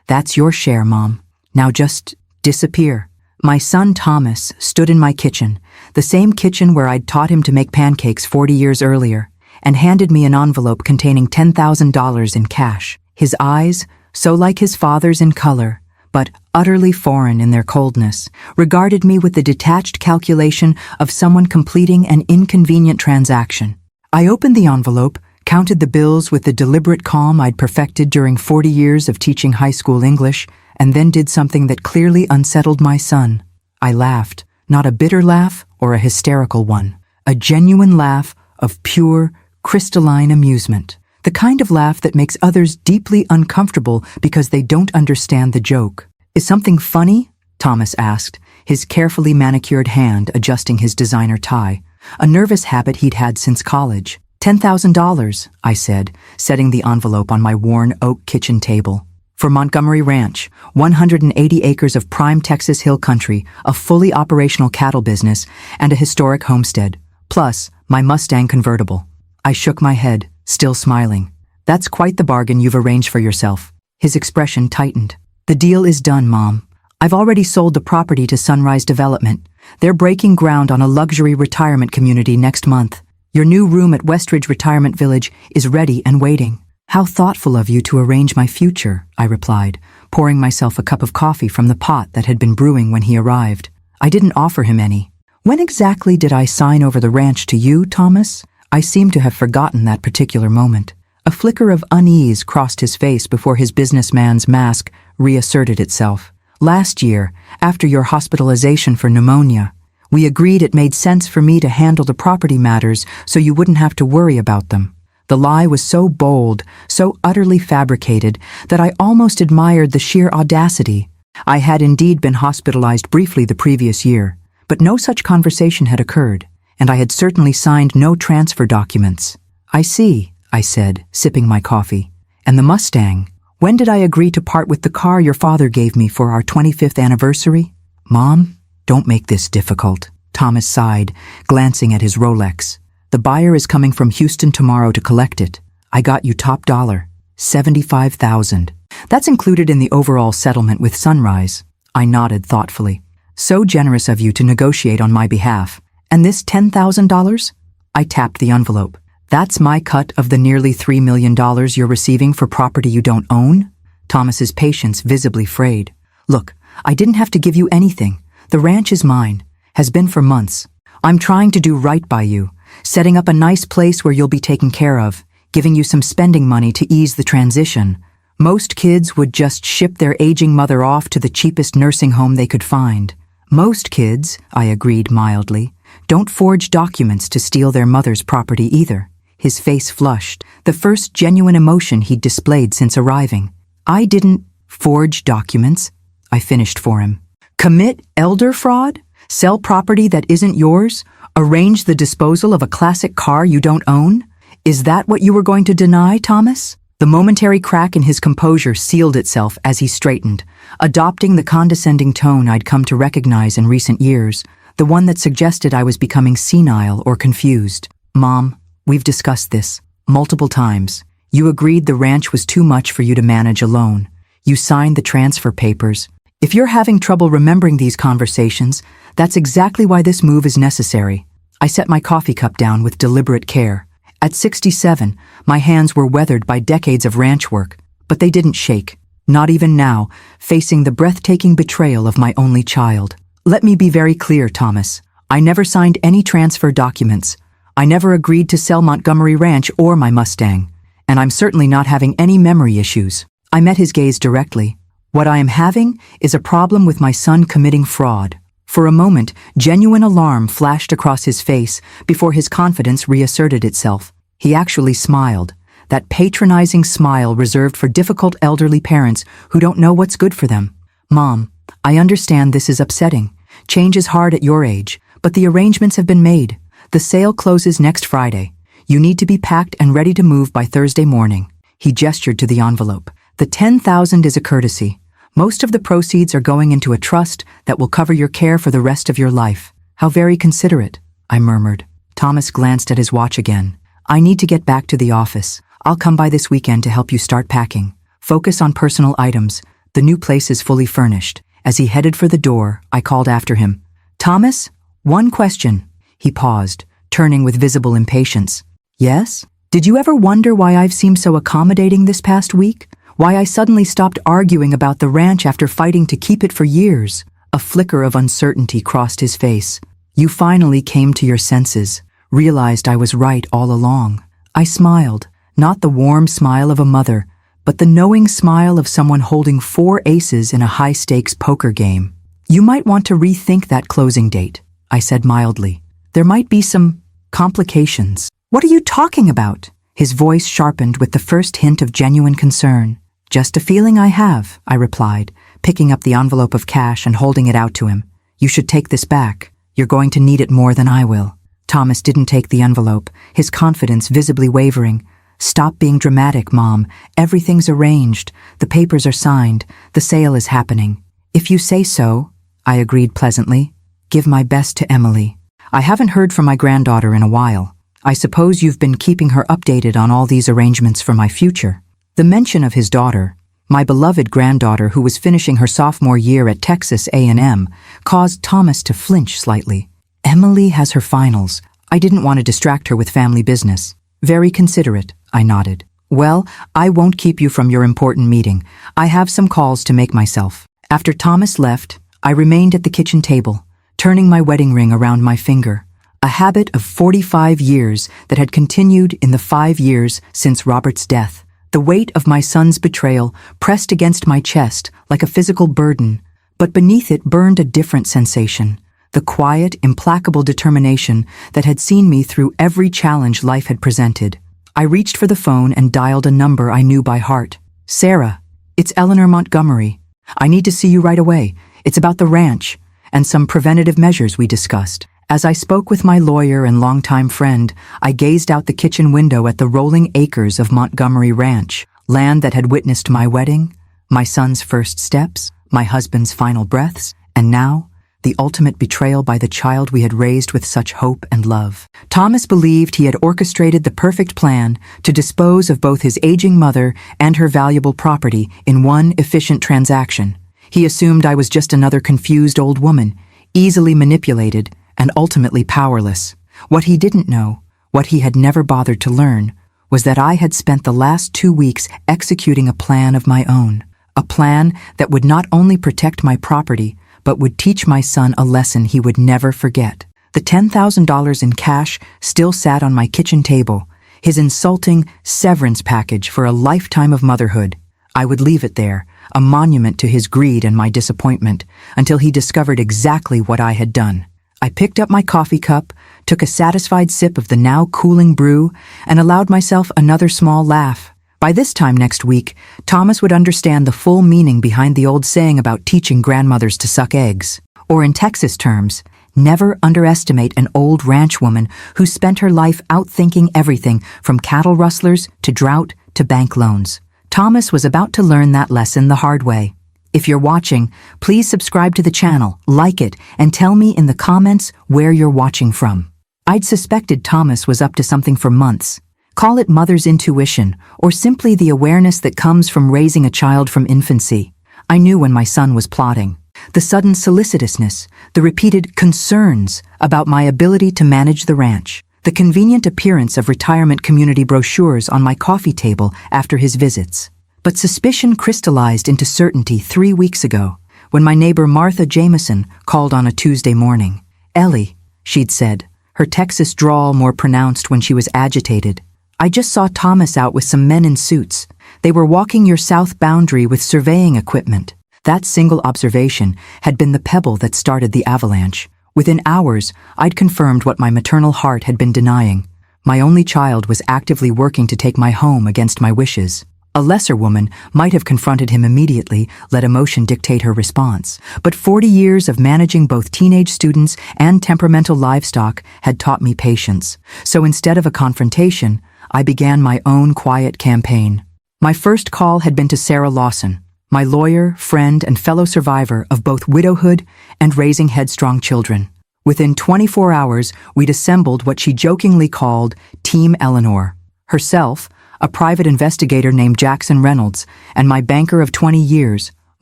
That's your share, Mom. Now just disappear. My son Thomas stood in my kitchen, the same kitchen where I'd taught him to make pancakes 40 years earlier, and handed me an envelope containing $10,000 in cash. His eyes, so like his father's in color, but utterly foreign in their coldness, regarded me with the detached calculation of someone completing an inconvenient transaction. I opened the envelope, counted the bills with the deliberate calm I'd perfected during 40 years of teaching high school English, and then did something that clearly unsettled my son. I laughed, not a bitter laugh or a hysterical one, a genuine laugh of pure, crystalline amusement. The kind of laugh that makes others deeply uncomfortable because they don't understand the joke. Is something funny? Thomas asked, his carefully manicured hand adjusting his designer tie, a nervous habit he'd had since college. $10,000, I said, setting the envelope on my worn oak kitchen table. For Montgomery Ranch, 180 acres of prime Texas hill country, a fully operational cattle business, and a historic homestead, plus my Mustang convertible. I shook my head, still smiling. That's quite the bargain you've arranged for yourself. His expression tightened. The deal is done, Mom. I've already sold the property to Sunrise Development. They're breaking ground on a luxury retirement community next month. Your new room at Westridge Retirement Village is ready and waiting. How thoughtful of you to arrange my future, I replied, pouring myself a cup of coffee from the pot that had been brewing when he arrived. I didn't offer him any. When exactly did I sign over the ranch to you, Thomas? I seemed to have forgotten that particular moment. A flicker of unease crossed his face before his businessman's mask reasserted itself. Last year, after your hospitalization for pneumonia, we agreed it made sense for me to handle the property matters so you wouldn't have to worry about them. The lie was so bold, so utterly fabricated, that I almost admired the sheer audacity. I had indeed been hospitalized briefly the previous year, but no such conversation had occurred, and I had certainly signed no transfer documents. I see, I said, sipping my coffee. And the Mustang? When did I agree to part with the car your father gave me for our 25th anniversary? Mom, don't make this difficult, Thomas sighed, glancing at his Rolex. The buyer is coming from Houston tomorrow to collect it. I got you top dollar, $75,000. That's included in the overall settlement with Sunrise. I nodded thoughtfully. So generous of you to negotiate on my behalf. And this $10,000? I tapped the envelope. That's my cut of the nearly $3 million you're receiving for property you don't own? Thomas's patience visibly frayed. Look, I didn't have to give you anything. The ranch is mine, has been for months. I'm trying to do right by you, setting up a nice place where you'll be taken care of, giving you some spending money to ease the transition. Most kids would just ship their aging mother off to the cheapest nursing home they could find. Most kids, I agreed mildly, don't forge documents to steal their mother's property either. His face flushed, the first genuine emotion he'd displayed since arriving. I didn't forge documents, I finished for him. Commit elder fraud? Sell property that isn't yours? Arrange the disposal of a classic car you don't own? Is that what you were going to deny, Thomas? The momentary crack in his composure sealed itself as he straightened, adopting the condescending tone I'd come to recognize in recent years, the one that suggested I was becoming senile or confused. Mom, we've discussed this multiple times. You agreed the ranch was too much for you to manage alone. You signed the transfer papers. If you're having trouble remembering these conversations, that's exactly why this move is necessary. I set my coffee cup down with deliberate care. At 67, my hands were weathered by decades of ranch work, but they didn't shake. Not even now, facing the breathtaking betrayal of my only child. Let me be very clear, Thomas. I never signed any transfer documents. I never agreed to sell Montgomery Ranch or my Mustang. And I'm certainly not having any memory issues. I met his gaze directly. What I am having is a problem with my son committing fraud. For a moment, genuine alarm flashed across his face before his confidence reasserted itself. He actually smiled, that patronizing smile reserved for difficult elderly parents who don't know what's good for them. Mom, I understand this is upsetting. Change is hard at your age, but the arrangements have been made. The sale closes next Friday. You need to be packed and ready to move by Thursday morning. He gestured to the envelope. The $10,000 is a courtesy. Most of the proceeds are going into a trust that will cover your care for the rest of your life. How very considerate, I murmured. Thomas glanced at his watch again. I need to get back to the office. I'll come by this weekend to help you start packing. Focus on personal items. The new place is fully furnished. As he headed for the door, I called after him. Thomas, one question. He paused, turning with visible impatience. Yes? Did you ever wonder why I've seemed so accommodating this past week? Why I suddenly stopped arguing about the ranch after fighting to keep it for years? A flicker of uncertainty crossed his face. You finally came to your senses, realized I was right all along. I smiled, not the warm smile of a mother, but the knowing smile of someone holding 4 aces in a high-stakes poker game. You might want to rethink that closing date, I said mildly. There might be some complications. What are you talking about? His voice sharpened with the first hint of genuine concern. Just a feeling I have, I replied, picking up the envelope of cash and holding it out to him. You should take this back. You're going to need it more than I will. Thomas didn't take the envelope, his confidence visibly wavering. Stop being dramatic, Mom. Everything's arranged. The papers are signed. The sale is happening. If you say so, I agreed pleasantly. Give my best to Emily. I haven't heard from my granddaughter in a while. I suppose you've been keeping her updated on all these arrangements for my future. The mention of his daughter, my beloved granddaughter who was finishing her sophomore year at Texas A&M, caused Thomas to flinch slightly. Emily has her finals. I didn't want to distract her with family business. Very considerate, I nodded. Well, I won't keep you from your important meeting. I have some calls to make myself. After Thomas left, I remained at the kitchen table, turning my wedding ring around my finger, a habit of 45 years that had continued in the 5 years since Robert's death. The weight of my son's betrayal pressed against my chest like a physical burden, but beneath it burned a different sensation, the quiet, implacable determination that had seen me through every challenge life had presented. I reached for the phone and dialed a number I knew by heart. Sarah, it's Eleanor Montgomery. I need to see you right away. It's about the ranch and some preventative measures we discussed. As I spoke with my lawyer and longtime friend, I gazed out the kitchen window at the rolling acres of Montgomery Ranch, land that had witnessed my wedding, my son's first steps, my husband's final breaths, and now, the ultimate betrayal by the child we had raised with such hope and love. Thomas believed he had orchestrated the perfect plan to dispose of both his aging mother and her valuable property in one efficient transaction. He assumed I was just another confused old woman, easily manipulated, and ultimately powerless. What he didn't know, what he had never bothered to learn, was that I had spent the last 2 weeks executing a plan of my own, a plan that would not only protect my property, but would teach my son a lesson he would never forget. The $10,000 in cash still sat on my kitchen table, his insulting severance package for a lifetime of motherhood. I would leave it there, a monument to his greed and my disappointment, until he discovered exactly what I had done. I picked up my coffee cup, took a satisfied sip of the now cooling brew, and allowed myself another small laugh. By this time next week, Thomas would understand the full meaning behind the old saying about teaching grandmothers to suck eggs. Or in Texas terms, never underestimate an old ranch woman who spent her life outthinking everything from cattle rustlers to drought to bank loans. Thomas was about to learn that lesson the hard way. If you're watching, please subscribe to the channel, like it, and tell me in the comments where you're watching from. I'd suspected Thomas was up to something for months. Call it mother's intuition, or simply the awareness that comes from raising a child from infancy. I knew when my son was plotting. The sudden solicitousness, the repeated concerns about my ability to manage the ranch, the convenient appearance of retirement community brochures on my coffee table after his visits. But suspicion crystallized into certainty 3 weeks ago, when my neighbor Martha Jameson called on a Tuesday morning. Ellie, she'd said, her Texas drawl more pronounced when she was agitated. I just saw Thomas out with some men in suits. They were walking your south boundary with surveying equipment. That single observation had been the pebble that started the avalanche. Within hours, I'd confirmed what my maternal heart had been denying. My only child was actively working to take my home against my wishes. A lesser woman might have confronted him immediately, let emotion dictate her response. But 40 years of managing both teenage students and temperamental livestock had taught me patience. So instead of a confrontation, I began my own quiet campaign. My first call had been to Sarah Lawson, my lawyer, friend, and fellow survivor of both widowhood and raising headstrong children. Within 24 hours, we'd assembled what she jokingly called Team Eleanor. Herself, a private investigator named Jackson Reynolds, and my banker of 20 years,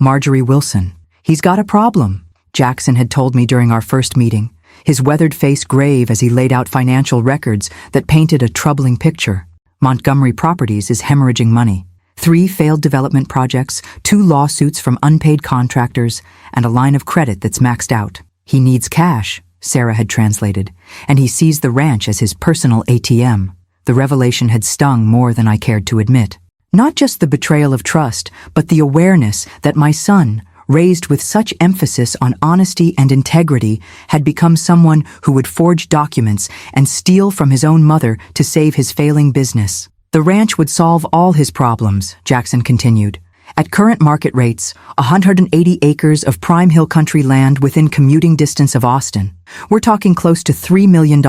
Marjorie Wilson. He's got a problem, Jackson had told me during our first meeting, his weathered face grave as he laid out financial records that painted a troubling picture. Montgomery Properties is hemorrhaging money. 3 failed development projects, 2 lawsuits from unpaid contractors, and a line of credit that's maxed out. He needs cash, Sarah had translated, and he sees the ranch as his personal ATM. The revelation had stung more than I cared to admit. Not just the betrayal of trust, but the awareness that my son, raised with such emphasis on honesty and integrity, had become someone who would forge documents and steal from his own mother to save his failing business. The ranch would solve all his problems, Jackson continued. At current market rates, 180 acres of prime hill country land within commuting distance of Austin. We're talking close to $3 million.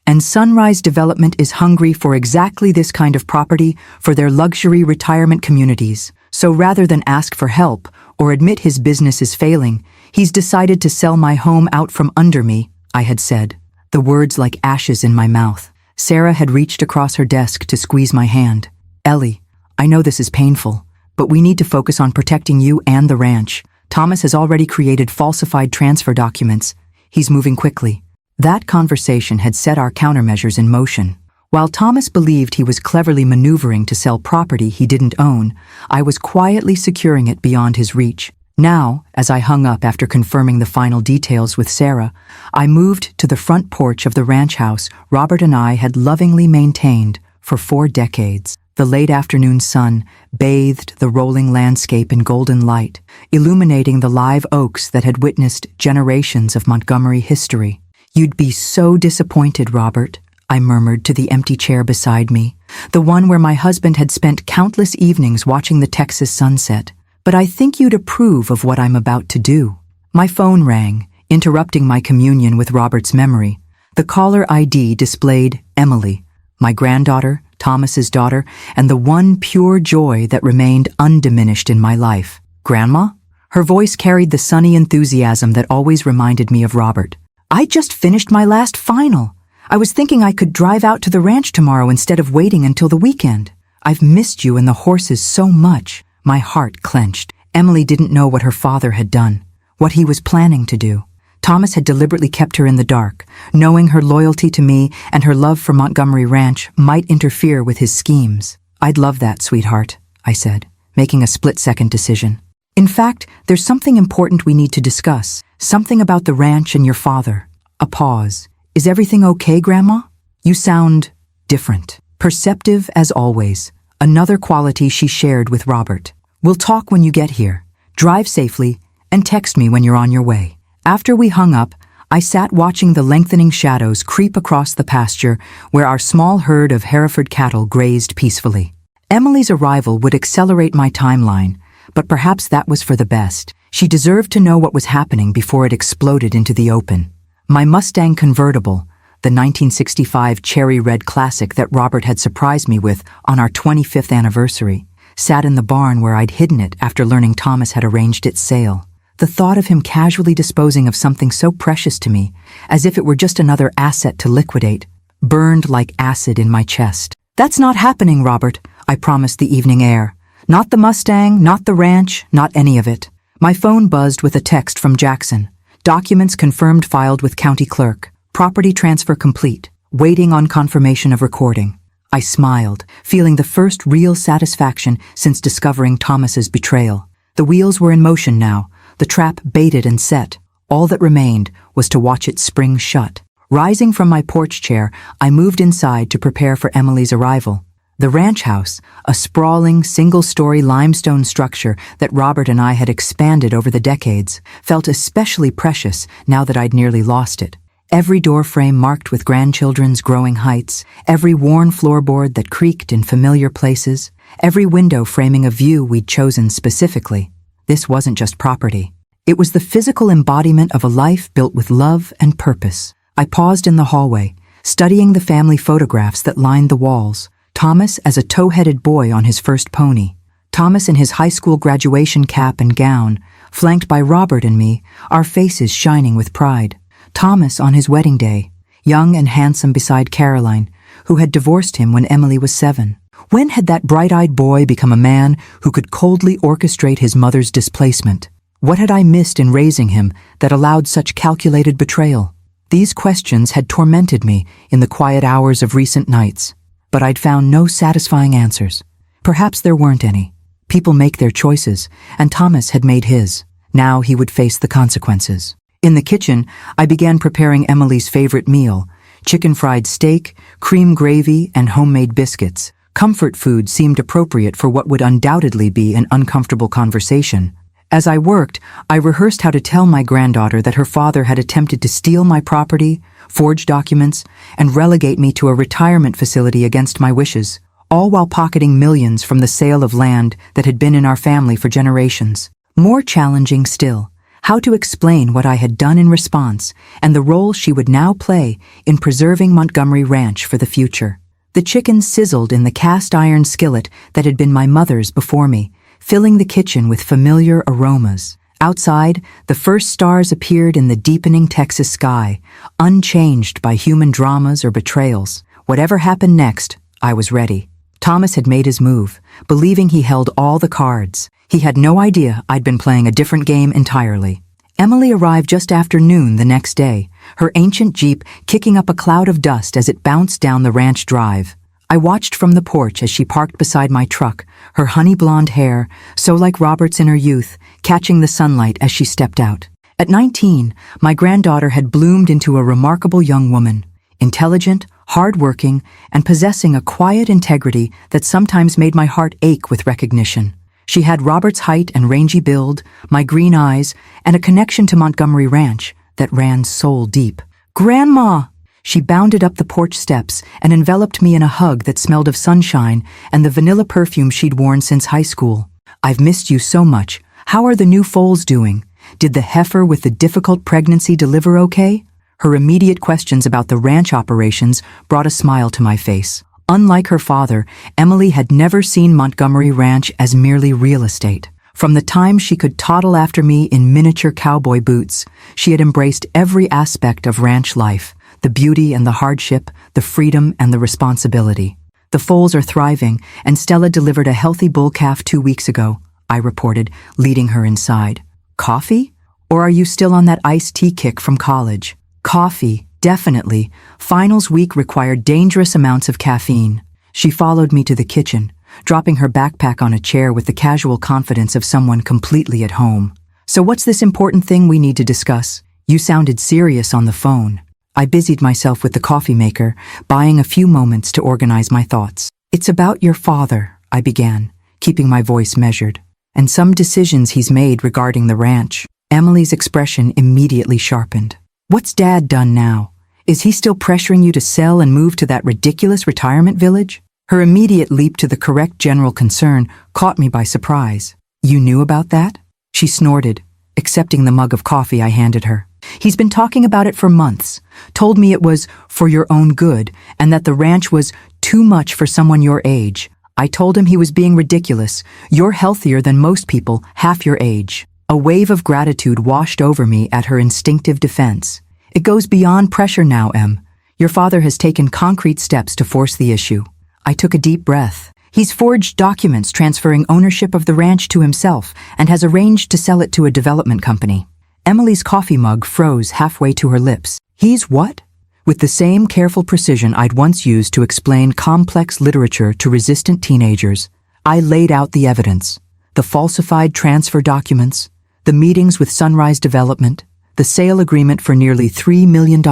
And Sunrise Development is hungry for exactly this kind of property for their luxury retirement communities. So rather than ask for help or admit his business is failing, he's decided to sell my home out from under me, I had said, the words like ashes in my mouth. Sarah had reached across her desk to squeeze my hand. Ellie, I know this is painful, but we need to focus on protecting you and the ranch. Thomas has already created falsified transfer documents. He's moving quickly. That conversation had set our countermeasures in motion. While Thomas believed he was cleverly maneuvering to sell property he didn't own, I was quietly securing it beyond his reach. Now, as I hung up after confirming the final details with Sarah, I moved to the front porch of the ranch house Robert and I had lovingly maintained for 4 decades. The late afternoon sun bathed the rolling landscape in golden light, illuminating the live oaks that had witnessed generations of Montgomery history. You'd be so disappointed, Robert, I murmured to the empty chair beside me, the one where my husband had spent countless evenings watching the Texas sunset. But I think you'd approve of what I'm about to do. My phone rang, interrupting my communion with Robert's memory. The caller ID displayed Emily, my granddaughter, Thomas's daughter, and the one pure joy that remained undiminished in my life. Grandma? Her voice carried the sunny enthusiasm that always reminded me of Robert. I just finished my last final. I was thinking I could drive out to the ranch tomorrow instead of waiting until the weekend. I've missed you and the horses so much. My heart clenched. Emily didn't know what her father had done, what he was planning to do. Thomas had deliberately kept her in the dark, knowing her loyalty to me and her love for Montgomery Ranch might interfere with his schemes. I'd love that, sweetheart, I said, making a split-second decision. In fact, there's something important we need to discuss, something about the ranch and your father. A pause. Is everything okay, Grandma? You sound different, perceptive as always, another quality she shared with Robert. We'll talk when you get here. Drive safely and text me when you're on your way. After we hung up, I sat watching the lengthening shadows creep across the pasture where our small herd of Hereford cattle grazed peacefully. Emily's arrival would accelerate my timeline, but perhaps that was for the best. She deserved to know what was happening before it exploded into the open. My Mustang convertible, the 1965 cherry red classic that Robert had surprised me with on our 25th anniversary, sat in the barn where I'd hidden it after learning Thomas had arranged its sale. The thought of him casually disposing of something so precious to me, as if it were just another asset to liquidate, burned like acid in my chest. That's not happening, Robert, I promised the evening air. Not the Mustang, not the ranch, not any of it. My phone buzzed with a text from Jackson. Documents confirmed filed with county clerk. Property transfer complete. Waiting on confirmation of recording. I smiled, feeling the first real satisfaction since discovering Thomas's betrayal. The wheels were in motion now, the trap baited and set. All that remained was to watch it spring shut. Rising from my porch chair, I moved inside to prepare for Emily's arrival. The ranch house, a sprawling, single-story limestone structure that Robert and I had expanded over the decades, felt especially precious now that I'd nearly lost it. Every doorframe marked with grandchildren's growing heights, every worn floorboard that creaked in familiar places, every window framing a view we'd chosen specifically. This wasn't just property. It was the physical embodiment of a life built with love and purpose. I paused in the hallway, studying the family photographs that lined the walls. Thomas as a tow-headed boy on his first pony. Thomas in his high school graduation cap and gown, flanked by Robert and me, our faces shining with pride. Thomas on his wedding day, young and handsome beside Caroline, who had divorced him when Emily was 7. When had that bright-eyed boy become a man who could coldly orchestrate his mother's displacement? What had I missed in raising him that allowed such calculated betrayal? These questions had tormented me in the quiet hours of recent nights, but I'd found no satisfying answers. Perhaps there weren't any. People make their choices, and Thomas had made his. Now he would face the consequences. In the kitchen, I began preparing Emily's favorite meal: chicken fried steak, cream gravy, and homemade biscuits. Comfort food seemed appropriate for what would undoubtedly be an uncomfortable conversation. As I worked, I rehearsed how to tell my granddaughter that her father had attempted to steal my property, forge documents, and relegate me to a retirement facility against my wishes, all while pocketing millions from the sale of land that had been in our family for generations. More challenging still, how to explain what I had done in response and the role she would now play in preserving Montgomery Ranch for the future. The chicken sizzled in the cast-iron skillet that had been my mother's before me, filling the kitchen with familiar aromas. Outside, the first stars appeared in the deepening Texas sky, unchanged by human dramas or betrayals. Whatever happened next, I was ready. Thomas had made his move, believing he held all the cards. He had no idea I'd been playing a different game entirely. Emily arrived just after noon the next day, her ancient Jeep kicking up a cloud of dust as it bounced down the ranch drive. I watched from the porch as she parked beside my truck, her honey-blonde hair, so like Robert's in her youth, catching the sunlight as she stepped out. At 19, my granddaughter had bloomed into a remarkable young woman, intelligent, hard-working, and possessing a quiet integrity that sometimes made my heart ache with recognition. She had Robert's height and rangy build, my green eyes, and a connection to Montgomery Ranch that ran soul deep. "Grandma!" She bounded up the porch steps and enveloped me in a hug that smelled of sunshine and the vanilla perfume she'd worn since high school. "I've missed you so much. How are the new foals doing? Did the heifer with the difficult pregnancy deliver okay?" Her immediate questions about the ranch operations brought a smile to my face. Unlike her father, Emily had never seen Montgomery Ranch as merely real estate. From the time she could toddle after me in miniature cowboy boots, she had embraced every aspect of ranch life: the beauty and the hardship, the freedom and the responsibility. "The foals are thriving, and Stella delivered a healthy bull calf 2 weeks ago," I reported, leading her inside. "Coffee? Or are you still on that iced tea kick from college?" "Coffee, definitely. Finals week required dangerous amounts of caffeine." She followed me to the kitchen, dropping her backpack on a chair with the casual confidence of someone completely at home. "So what's this important thing we need to discuss? You sounded serious on the phone." I busied myself with the coffee maker, buying a few moments to organize my thoughts. "It's about your father," I began, keeping my voice measured, "and some decisions he's made regarding the ranch." Emily's expression immediately sharpened. "What's Dad done now? Is he still pressuring you to sell and move to that ridiculous retirement village?" Her immediate leap to the correct general concern caught me by surprise. "You knew about that?" She snorted, accepting the mug of coffee I handed her. "He's been talking about it for months, told me it was for your own good and that the ranch was too much for someone your age. I told him he was being ridiculous. You're healthier than most people half your age." A wave of gratitude washed over me at her instinctive defense. "It goes beyond pressure now, Em. Your father has taken concrete steps to force the issue." I took a deep breath. "He's forged documents transferring ownership of the ranch to himself and has arranged to sell it to a development company." Emily's coffee mug froze halfway to her lips. "He's what?" With the same careful precision I'd once used to explain complex literature to resistant teenagers, I laid out the evidence: the falsified transfer documents, the meetings with Sunrise Development, the sale agreement for nearly $3 million,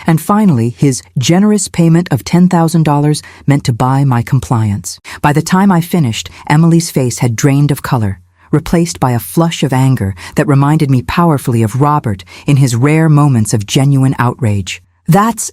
and finally his generous payment of $10,000 meant to buy my compliance. By the time I finished, Emily's face had drained of color, replaced by a flush of anger that reminded me powerfully of Robert in his rare moments of genuine outrage. That's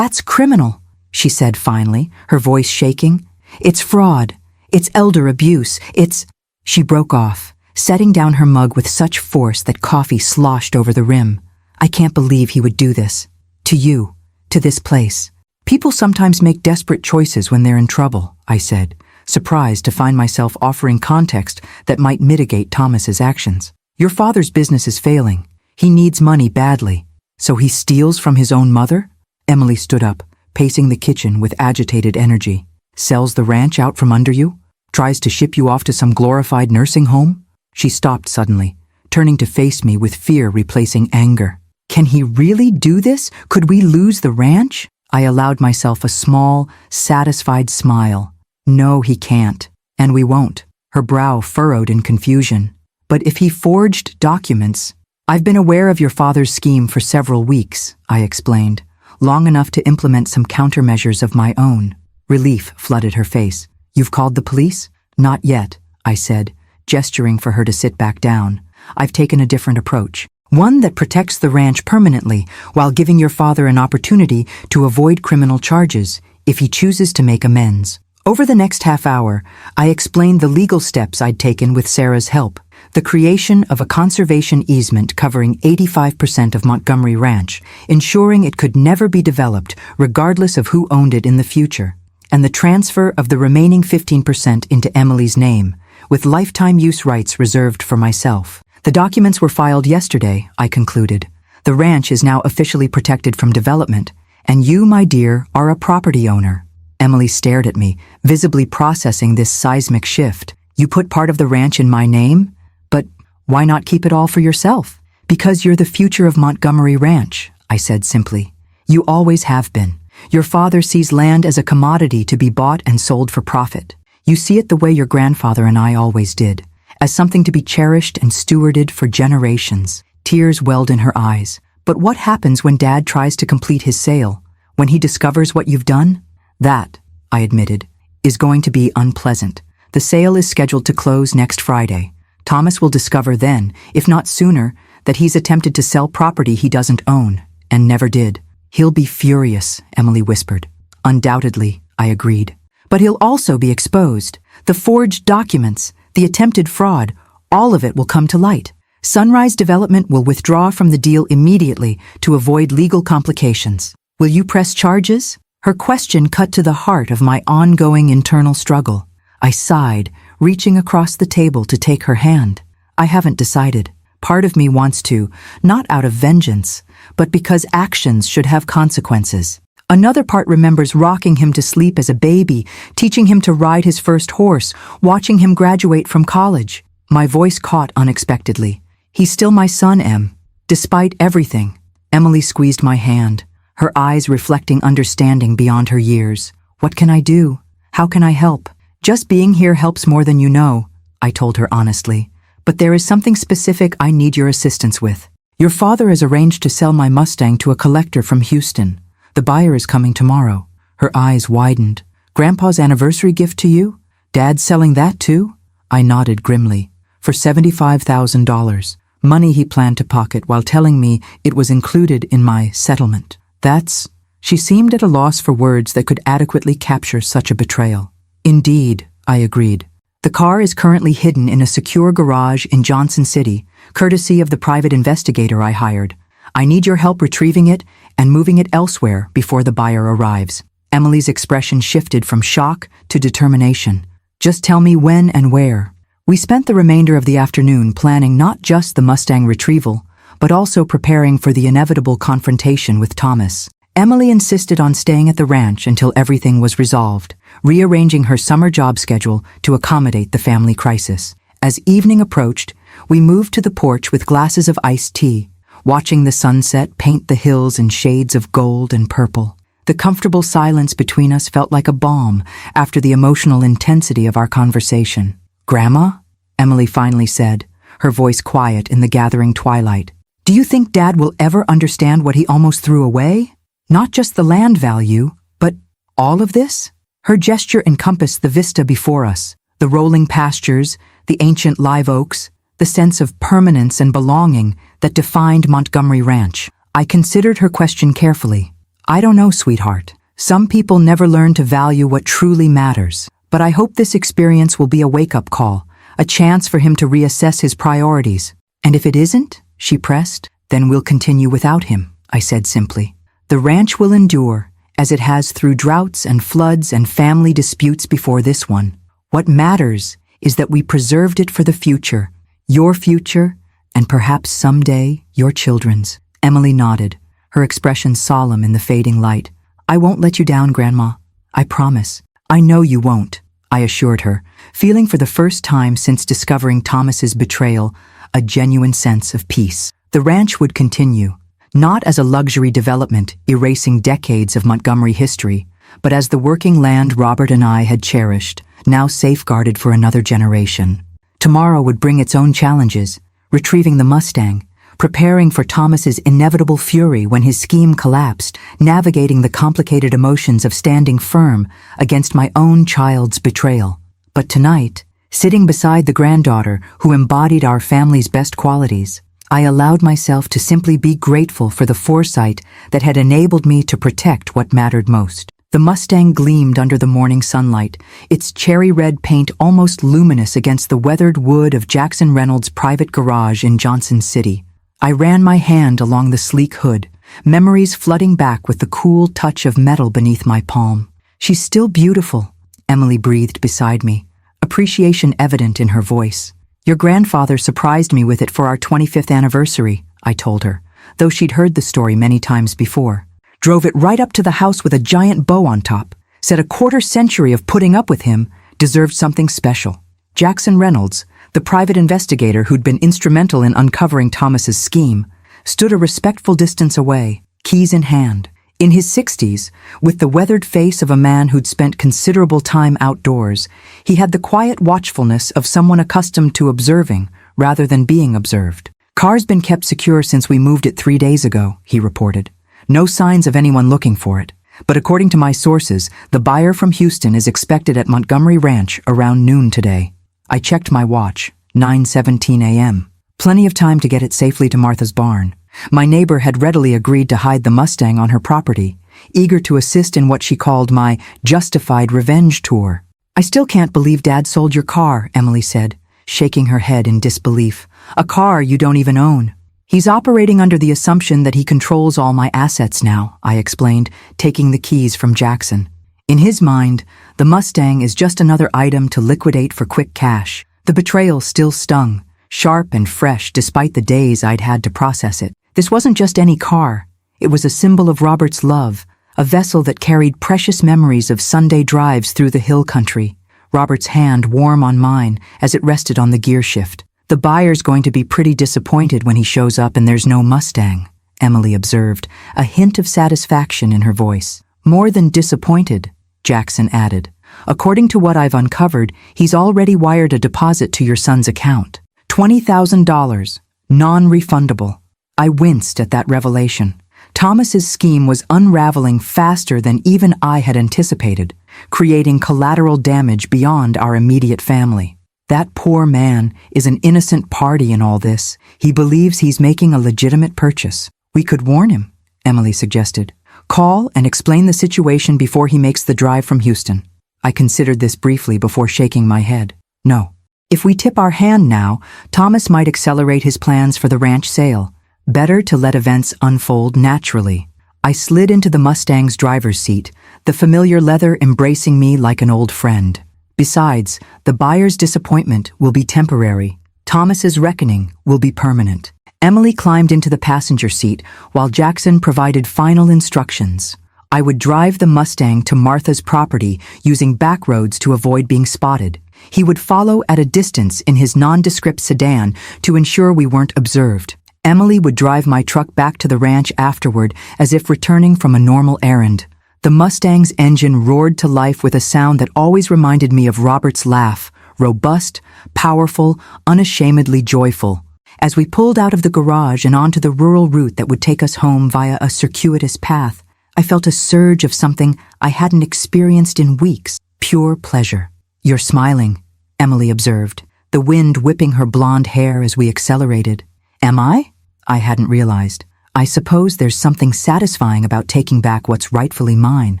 criminal," she said finally, her voice shaking. "It's fraud. It's elder abuse. It's—" She broke off, setting down her mug with such force that coffee sloshed over the rim. "I can't believe he would do this. To you. To this place. People sometimes make desperate choices when they're in trouble," I said, surprised to find myself offering context that might mitigate Thomas's actions. "Your father's business is failing. He needs money badly. So he steals from his own mother?" Emily stood up, pacing the kitchen with agitated energy. Sells the ranch out from under you? Tries to ship you off to some glorified nursing home? She stopped suddenly, turning to face me with fear replacing anger. Can he really do this? Could we lose the ranch? I allowed myself a small, satisfied smile. No, he can't. And we won't. Her brow furrowed in confusion. But if he forged documents— I've been aware of your father's scheme for several weeks, I explained, long enough to implement some countermeasures of my own. Relief flooded her face. You've called the police? Not yet, I said, gesturing for her to sit back down. I've taken a different approach. One that protects the ranch permanently while giving your father an opportunity to avoid criminal charges if he chooses to make amends. Over the next half hour, I explained the legal steps I'd taken with Sarah's help. The creation of a conservation easement covering 85% of Montgomery Ranch, ensuring it could never be developed regardless of who owned it in the future, and the transfer of the remaining 15% into Emily's name, with lifetime use rights reserved for myself. The documents were filed yesterday, I concluded. The ranch is now officially protected from development, and you, my dear, are a property owner. Emily stared at me, visibly processing this seismic shift. You put part of the ranch in my name? But why not keep it all for yourself? Because you're the future of Montgomery Ranch, I said simply. You always have been. Your father sees land as a commodity to be bought and sold for profit. You see it the way your grandfather and I always did, as something to be cherished and stewarded for generations. Tears welled in her eyes. But what happens when Dad tries to complete his sale? When he discovers what you've done? That, I admitted, is going to be unpleasant. The sale is scheduled to close next Friday. Thomas will discover then, if not sooner, that he's attempted to sell property he doesn't own, and never did. He'll be furious, Emily whispered. Undoubtedly, I agreed. But he'll also be exposed. The forged documents, the attempted fraud, all of it will come to light. Sunrise Development will withdraw from the deal immediately to avoid legal complications. Will you press charges? Her question cut to the heart of my ongoing internal struggle. I sighed, reaching across the table to take her hand. I haven't decided. Part of me wants to, not out of vengeance, but because actions should have consequences. Another part remembers rocking him to sleep as a baby, teaching him to ride his first horse, watching him graduate from college. My voice caught unexpectedly. He's still my son, Em. Despite everything. Emily squeezed my hand, her eyes reflecting understanding beyond her years. What can I do? How can I help? Just being here helps more than you know, I told her honestly. But there is something specific I need your assistance with. Your father has arranged to sell my Mustang to a collector from Houston. The buyer is coming tomorrow. Her eyes widened. Grandpa's anniversary gift to you? Dad's selling that too? I nodded grimly. For $75,000. Money he planned to pocket while telling me it was included in my settlement. That's— She seemed at a loss for words that could adequately capture such a betrayal. Indeed, I agreed. The car is currently hidden in a secure garage in Johnson City, courtesy of the private investigator I hired. I need your help retrieving it and moving it elsewhere before the buyer arrives. Emily's expression shifted from shock to determination. Just tell me when and where. We spent the remainder of the afternoon planning not just the Mustang retrieval, but also preparing for the inevitable confrontation with Thomas. Emily insisted on staying at the ranch until everything was resolved, rearranging her summer job schedule to accommodate the family crisis. As evening approached, we moved to the porch with glasses of iced tea, watching the sunset paint the hills in shades of gold and purple. The comfortable silence between us felt like a balm after the emotional intensity of our conversation. "Grandma?" Emily finally said, her voice quiet in the gathering twilight. "Do you think Dad will ever understand what he almost threw away? Not just the land value, but all of this?" Her gesture encompassed the vista before us, the rolling pastures, the ancient live oaks, the sense of permanence and belonging that defined Montgomery Ranch. I considered her question carefully. "I don't know, sweetheart. Some people never learn to value what truly matters, but I hope this experience will be a wake-up call, a chance for him to reassess his priorities. And if it isn't," she pressed, "then we'll continue without him," I said simply. "The ranch will endure, as it has through droughts and floods and family disputes before this one. What matters is that we preserved it for the future, your future, and perhaps someday your children's." Emily nodded, her expression solemn in the fading light. "I won't let you down, Grandma. I promise. I know you won't, I assured her, feeling for the first time since discovering Thomas's betrayal a genuine sense of peace. The ranch would continue, not as a luxury development erasing decades of Montgomery history, but as the working land Robert and I had cherished, now safeguarded for another generation. Tomorrow would bring its own challenges, retrieving the Mustang, preparing for Thomas's inevitable fury when his scheme collapsed, navigating the complicated emotions of standing firm against my own child's betrayal. But tonight, sitting beside the granddaughter who embodied our family's best qualities, I allowed myself to simply be grateful for the foresight that had enabled me to protect what mattered most. The Mustang gleamed under the morning sunlight, its cherry-red paint almost luminous against the weathered wood of Jackson Reynolds' private garage in Johnson City. I ran my hand along the sleek hood, memories flooding back with the cool touch of metal beneath my palm. "She's still beautiful," Emily breathed beside me, appreciation evident in her voice. "Your grandfather surprised me with it for our 25th anniversary," I told her, though she'd heard the story many times before. "Drove it right up to the house with a giant bow on top. Said a quarter-century of putting up with him deserved something special." Jackson Reynolds, the private investigator who'd been instrumental in uncovering Thomas's scheme, stood a respectful distance away, keys in hand. In his 60s, with the weathered face of a man who'd spent considerable time outdoors, he had the quiet watchfulness of someone accustomed to observing rather than being observed. "Car's been kept secure since we moved it 3 days ago," he reported. "No signs of anyone looking for it. But according to my sources, the buyer from Houston is expected at Montgomery Ranch around noon today." I checked my watch, 9:17 a.m. Plenty of time to get it safely to Martha's barn. My neighbor had readily agreed to hide the Mustang on her property, eager to assist in what she called my justified revenge tour. "I still can't believe Dad sold your car," Emily said, shaking her head in disbelief. "A car you don't even own." "He's operating under the assumption that he controls all my assets now," I explained, taking the keys from Jackson. In his mind, the Mustang is just another item to liquidate for quick cash. The betrayal still stung, sharp and fresh despite the days I'd had to process it. This wasn't just any car. It was a symbol of Robert's love, a vessel that carried precious memories of Sunday drives through the hill country. Robert's hand warm on mine as it rested on the gear shift. "The buyer's going to be pretty disappointed when he shows up and there's no Mustang," Emily observed, a hint of satisfaction in her voice. "More than disappointed," Jackson added. "According to what I've uncovered, he's already wired a deposit to your son's account. $20,000, non-refundable." I winced at that revelation. Thomas's scheme was unraveling faster than even I had anticipated, creating collateral damage beyond our immediate family. That poor man is an innocent party in all this. He believes he's making a legitimate purchase. "We could warn him," Emily suggested. "Call and explain the situation before he makes the drive from Houston." I considered this briefly before shaking my head. No. If we tip our hand now, Thomas might accelerate his plans for the ranch sale. Better to let events unfold naturally. I slid into the Mustang's driver's seat, the familiar leather embracing me like an old friend. Besides, the buyer's disappointment will be temporary. Thomas's reckoning will be permanent. Emily climbed into the passenger seat while Jackson provided final instructions. I would drive the Mustang to Martha's property using back roads to avoid being spotted. He would follow at a distance in his nondescript sedan to ensure we weren't observed. Emily would drive my truck back to the ranch afterward as if returning from a normal errand. The Mustang's engine roared to life with a sound that always reminded me of Robert's laugh, robust, powerful, unashamedly joyful. As we pulled out of the garage and onto the rural route that would take us home via a circuitous path, I felt a surge of something I hadn't experienced in weeks, pure pleasure. "You're smiling," Emily observed, the wind whipping her blonde hair as we accelerated. "Am I?" I hadn't realized. "I suppose there's something satisfying about taking back what's rightfully mine."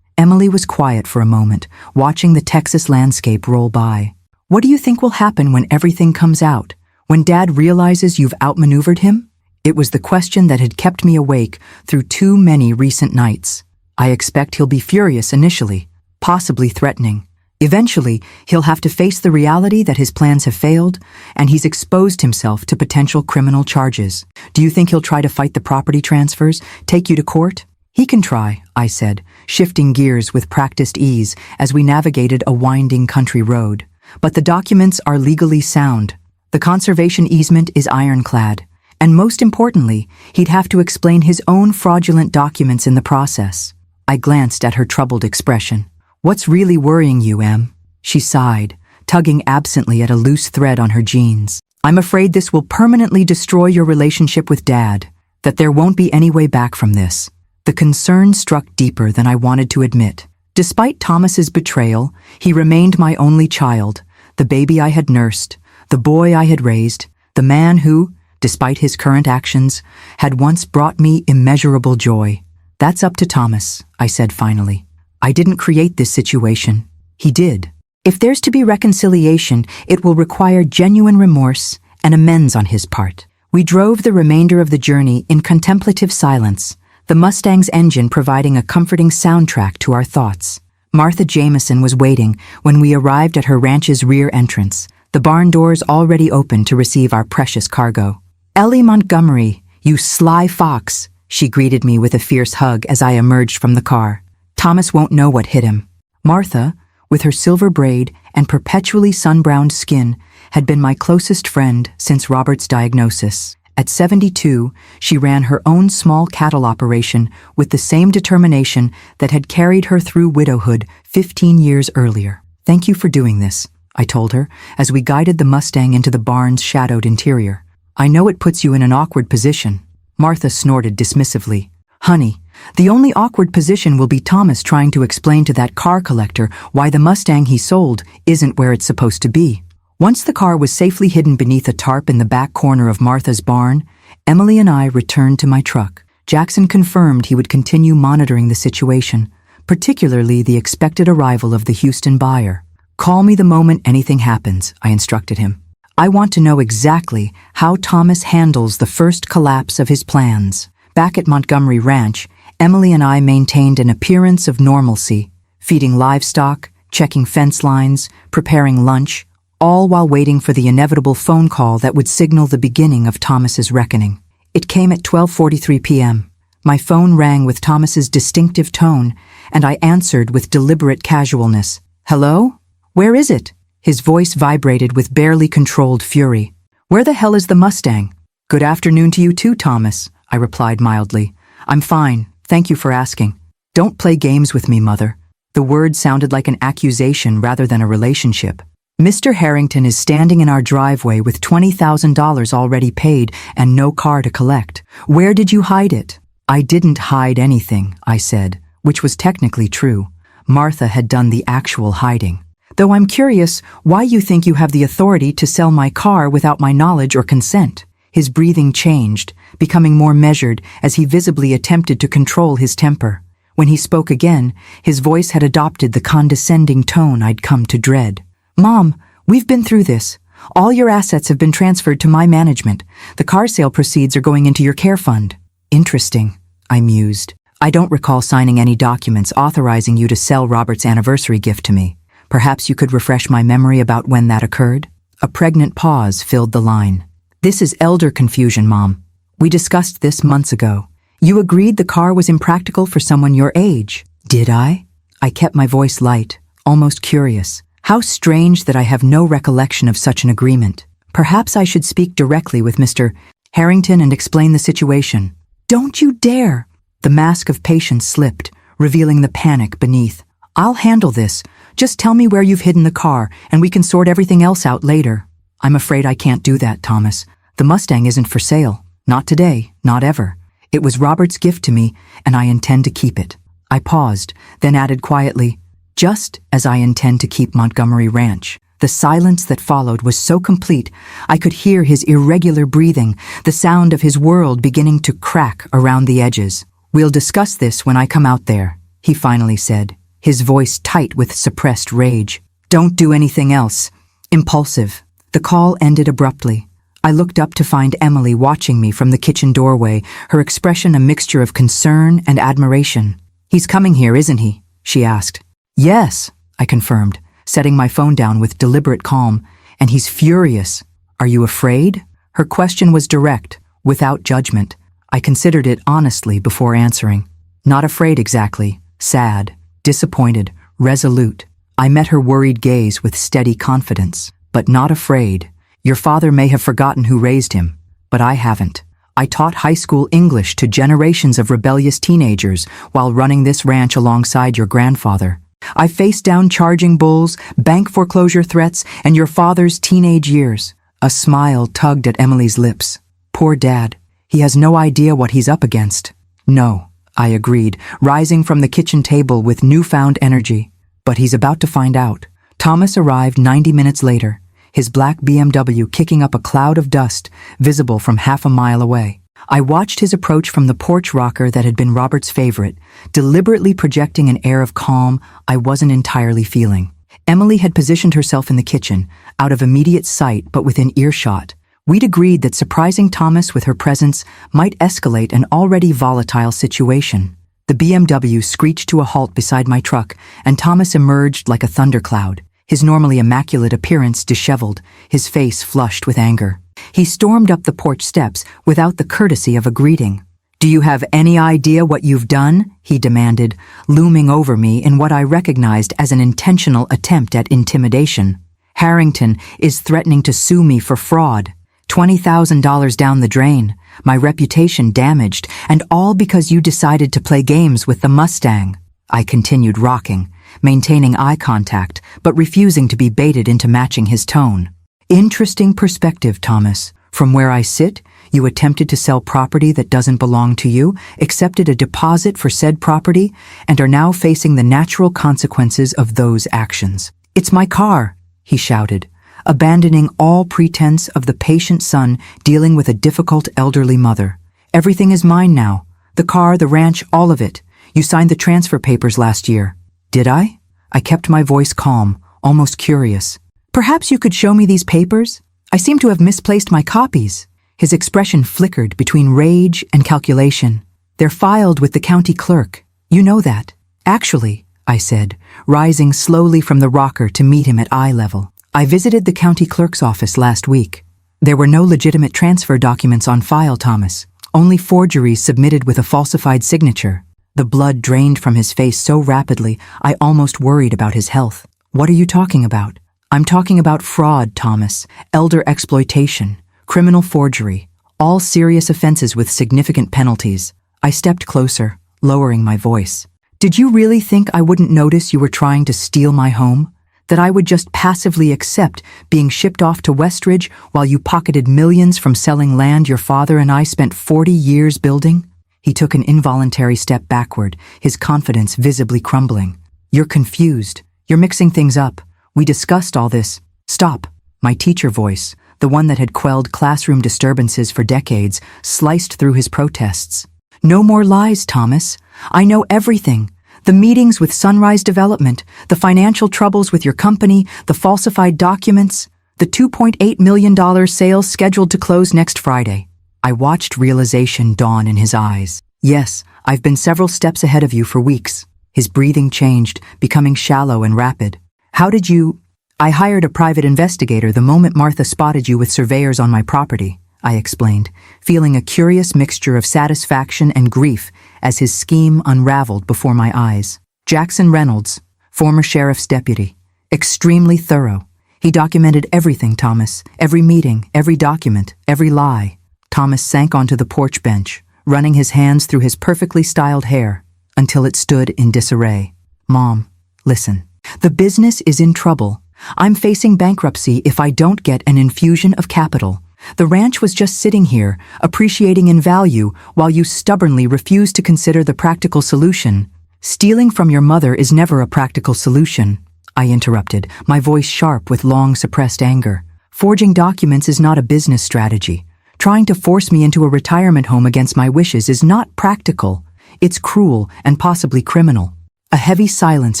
Emily was quiet for a moment, watching the Texas landscape roll by. "What do you think will happen when everything comes out? When Dad realizes you've outmaneuvered him?" It was the question that had kept me awake through too many recent nights. "I expect he'll be furious initially, possibly threatening. Eventually, he'll have to face the reality that his plans have failed, and he's exposed himself to potential criminal charges. Do you think he'll try to fight the property transfers, take you to court?" He can try, I said, shifting gears with practiced ease as we navigated a winding country road. But the documents are legally sound. The conservation easement is ironclad. And most importantly, he'd have to explain his own fraudulent documents in the process. I glanced at her troubled expression. What's really worrying you, Em? She sighed, tugging absently at a loose thread on her jeans. I'm afraid this will permanently destroy your relationship with Dad, that there won't be any way back from this. The concern struck deeper than I wanted to admit. Despite Thomas's betrayal, he remained my only child, the baby I had nursed, the boy I had raised, the man who, despite his current actions, had once brought me immeasurable joy. That's up to Thomas, I said finally. I didn't create this situation. He did. If there's to be reconciliation, it will require genuine remorse and amends on his part. We drove the remainder of the journey in contemplative silence, the Mustang's engine providing a comforting soundtrack to our thoughts. Martha Jameson was waiting when we arrived at her ranch's rear entrance, the barn doors already open to receive our precious cargo. Ellie Montgomery, you sly fox, she greeted me with a fierce hug as I emerged from the car. Thomas won't know what hit him. Martha, with her silver braid and perpetually sun-browned skin, had been my closest friend since Robert's diagnosis. At 72, she ran her own small cattle operation with the same determination that had carried her through widowhood 15 years earlier. Thank you for doing this, I told her, as we guided the Mustang into the barn's shadowed interior. I know it puts you in an awkward position. Martha snorted dismissively. Honey, the only awkward position will be Thomas trying to explain to that car collector why the Mustang he sold isn't where it's supposed to be. Once the car was safely hidden beneath a tarp in the back corner of Martha's barn, Emily and I returned to my truck. Jackson confirmed he would continue monitoring the situation, particularly the expected arrival of the Houston buyer. Call me the moment anything happens, I instructed him. I want to know exactly how Thomas handles the first collapse of his plans. Back at Montgomery Ranch, Emily and I maintained an appearance of normalcy, feeding livestock, checking fence lines, preparing lunch, all while waiting for the inevitable phone call that would signal the beginning of Thomas's reckoning. It came at 12:43 p.m. My phone rang with Thomas's distinctive tone, and I answered with deliberate casualness. Hello? Where is it? His voice vibrated with barely controlled fury. Where the hell is the Mustang? Good afternoon to you too, Thomas, I replied mildly. I'm fine, thank you for asking. Don't play games with me, Mother. The word sounded like an accusation rather than a relationship. Mr. Harrington is standing in our driveway with $20,000 already paid and no car to collect. Where did you hide it? I didn't hide anything, I said, which was technically true. Martha had done the actual hiding. Though I'm curious why you think you have the authority to sell my car without my knowledge or consent. His breathing changed, becoming more measured as he visibly attempted to control his temper. When he spoke again, his voice had adopted the condescending tone I'd come to dread. Mom, we've been through this. All your assets have been transferred to my management. The car sale proceeds are going into your care fund. Interesting, I mused. I don't recall signing any documents authorizing you to sell Robert's anniversary gift to me. Perhaps you could refresh my memory about when that occurred? A pregnant pause filled the line. This is elder confusion, Mom. We discussed this months ago. You agreed the car was impractical for someone your age. Did I? I kept my voice light, almost curious. How strange that I have no recollection of such an agreement. Perhaps I should speak directly with Mr. Harrington and explain the situation. Don't you dare! The mask of patience slipped, revealing the panic beneath. I'll handle this. Just tell me where you've hidden the car, and we can sort everything else out later. I'm afraid I can't do that, Thomas. The Mustang isn't for sale. Not today, not ever. It was Robert's gift to me, and I intend to keep it. I paused, then added quietly, just as I intend to keep Montgomery Ranch. The silence that followed was so complete, I could hear his irregular breathing, the sound of his world beginning to crack around the edges. We'll discuss this when I come out there, he finally said, his voice tight with suppressed rage. Don't do anything else. Impulsive. The call ended abruptly. I looked up to find Emily watching me from the kitchen doorway, her expression a mixture of concern and admiration. He's coming here, isn't he? She asked. Yes, I confirmed, setting my phone down with deliberate calm, and he's furious. Are you afraid? Her question was direct, without judgment. I considered it honestly before answering. Not afraid exactly, sad, disappointed, resolute. I met her worried gaze with steady confidence. But not afraid. Your father may have forgotten who raised him, but I haven't. I taught high school English to generations of rebellious teenagers while running this ranch alongside your grandfather. I faced down charging bulls, bank foreclosure threats, and your father's teenage years. A smile tugged at Emily's lips. Poor Dad. He has no idea what he's up against. No, I agreed, rising from the kitchen table with newfound energy. But he's about to find out. Thomas arrived 90 minutes later, his black BMW kicking up a cloud of dust, visible from half a mile away. I watched his approach from the porch rocker that had been Robert's favorite, deliberately projecting an air of calm I wasn't entirely feeling. Emily had positioned herself in the kitchen, out of immediate sight but within earshot. We'd agreed that surprising Thomas with her presence might escalate an already volatile situation. The BMW screeched to a halt beside my truck, and Thomas emerged like a thundercloud, his normally immaculate appearance disheveled, his face flushed with anger. He stormed up the porch steps without the courtesy of a greeting. "Do you have any idea what you've done?" he demanded, looming over me in what I recognized as an intentional attempt at intimidation. "Harrington is threatening to sue me for fraud. $20,000 down the drain, my reputation damaged, and all because you decided to play games with the Mustang." I continued rocking, maintaining eye contact, but refusing to be baited into matching his tone. "Interesting perspective, Thomas. From where I sit, you attempted to sell property that doesn't belong to you, accepted a deposit for said property, and are now facing the natural consequences of those actions." "It's my car," he shouted, abandoning all pretense of the patient son dealing with a difficult elderly mother. "Everything is mine now. The car, the ranch, all of it. You signed the transfer papers last year." "Did I?" I kept my voice calm, almost curious. "Perhaps you could show me these papers? I seem to have misplaced my copies." His expression flickered between rage and calculation. "They're filed with the county clerk. You know that." "Actually," I said, rising slowly from the rocker to meet him at eye level, "I visited the county clerk's office last week. There were no legitimate transfer documents on file, Thomas. Only forgeries submitted with a falsified signature." The blood drained from his face so rapidly, I almost worried about his health. "What are you talking about?" "I'm talking about fraud, Thomas, elder exploitation, criminal forgery, all serious offenses with significant penalties." I stepped closer, lowering my voice. "Did you really think I wouldn't notice you were trying to steal my home? That I would just passively accept being shipped off to Westridge while you pocketed millions from selling land your father and I spent 40 years building?" He took an involuntary step backward, his confidence visibly crumbling. "You're confused. You're mixing things up. We discussed all this." "Stop." My teacher voice, the one that had quelled classroom disturbances for decades, sliced through his protests. "No more lies, Thomas. I know everything. The meetings with Sunrise Development, the financial troubles with your company, the falsified documents, the $2.8 million sales scheduled to close next Friday." I watched realization dawn in his eyes. "Yes, I've been several steps ahead of you for weeks." His breathing changed, becoming shallow and rapid. "How did you—" "I hired a private investigator the moment Martha spotted you with surveyors on my property," I explained, feeling a curious mixture of satisfaction and grief as his scheme unraveled before my eyes. "Jackson Reynolds, former sheriff's deputy. Extremely thorough. He documented everything, Thomas. Every meeting, every document, every lie." Thomas sank onto the porch bench, running his hands through his perfectly styled hair until it stood in disarray. "Mom, listen. The business is in trouble. I'm facing bankruptcy if I don't get an infusion of capital. The ranch was just sitting here, appreciating in value, while you stubbornly refuse to consider the practical solution. Stealing from your mother is never a practical solution," I interrupted, my voice sharp with long-suppressed anger. "Forging documents is not a business strategy. Trying to force me into a retirement home against my wishes is not practical. It's cruel and possibly criminal." A heavy silence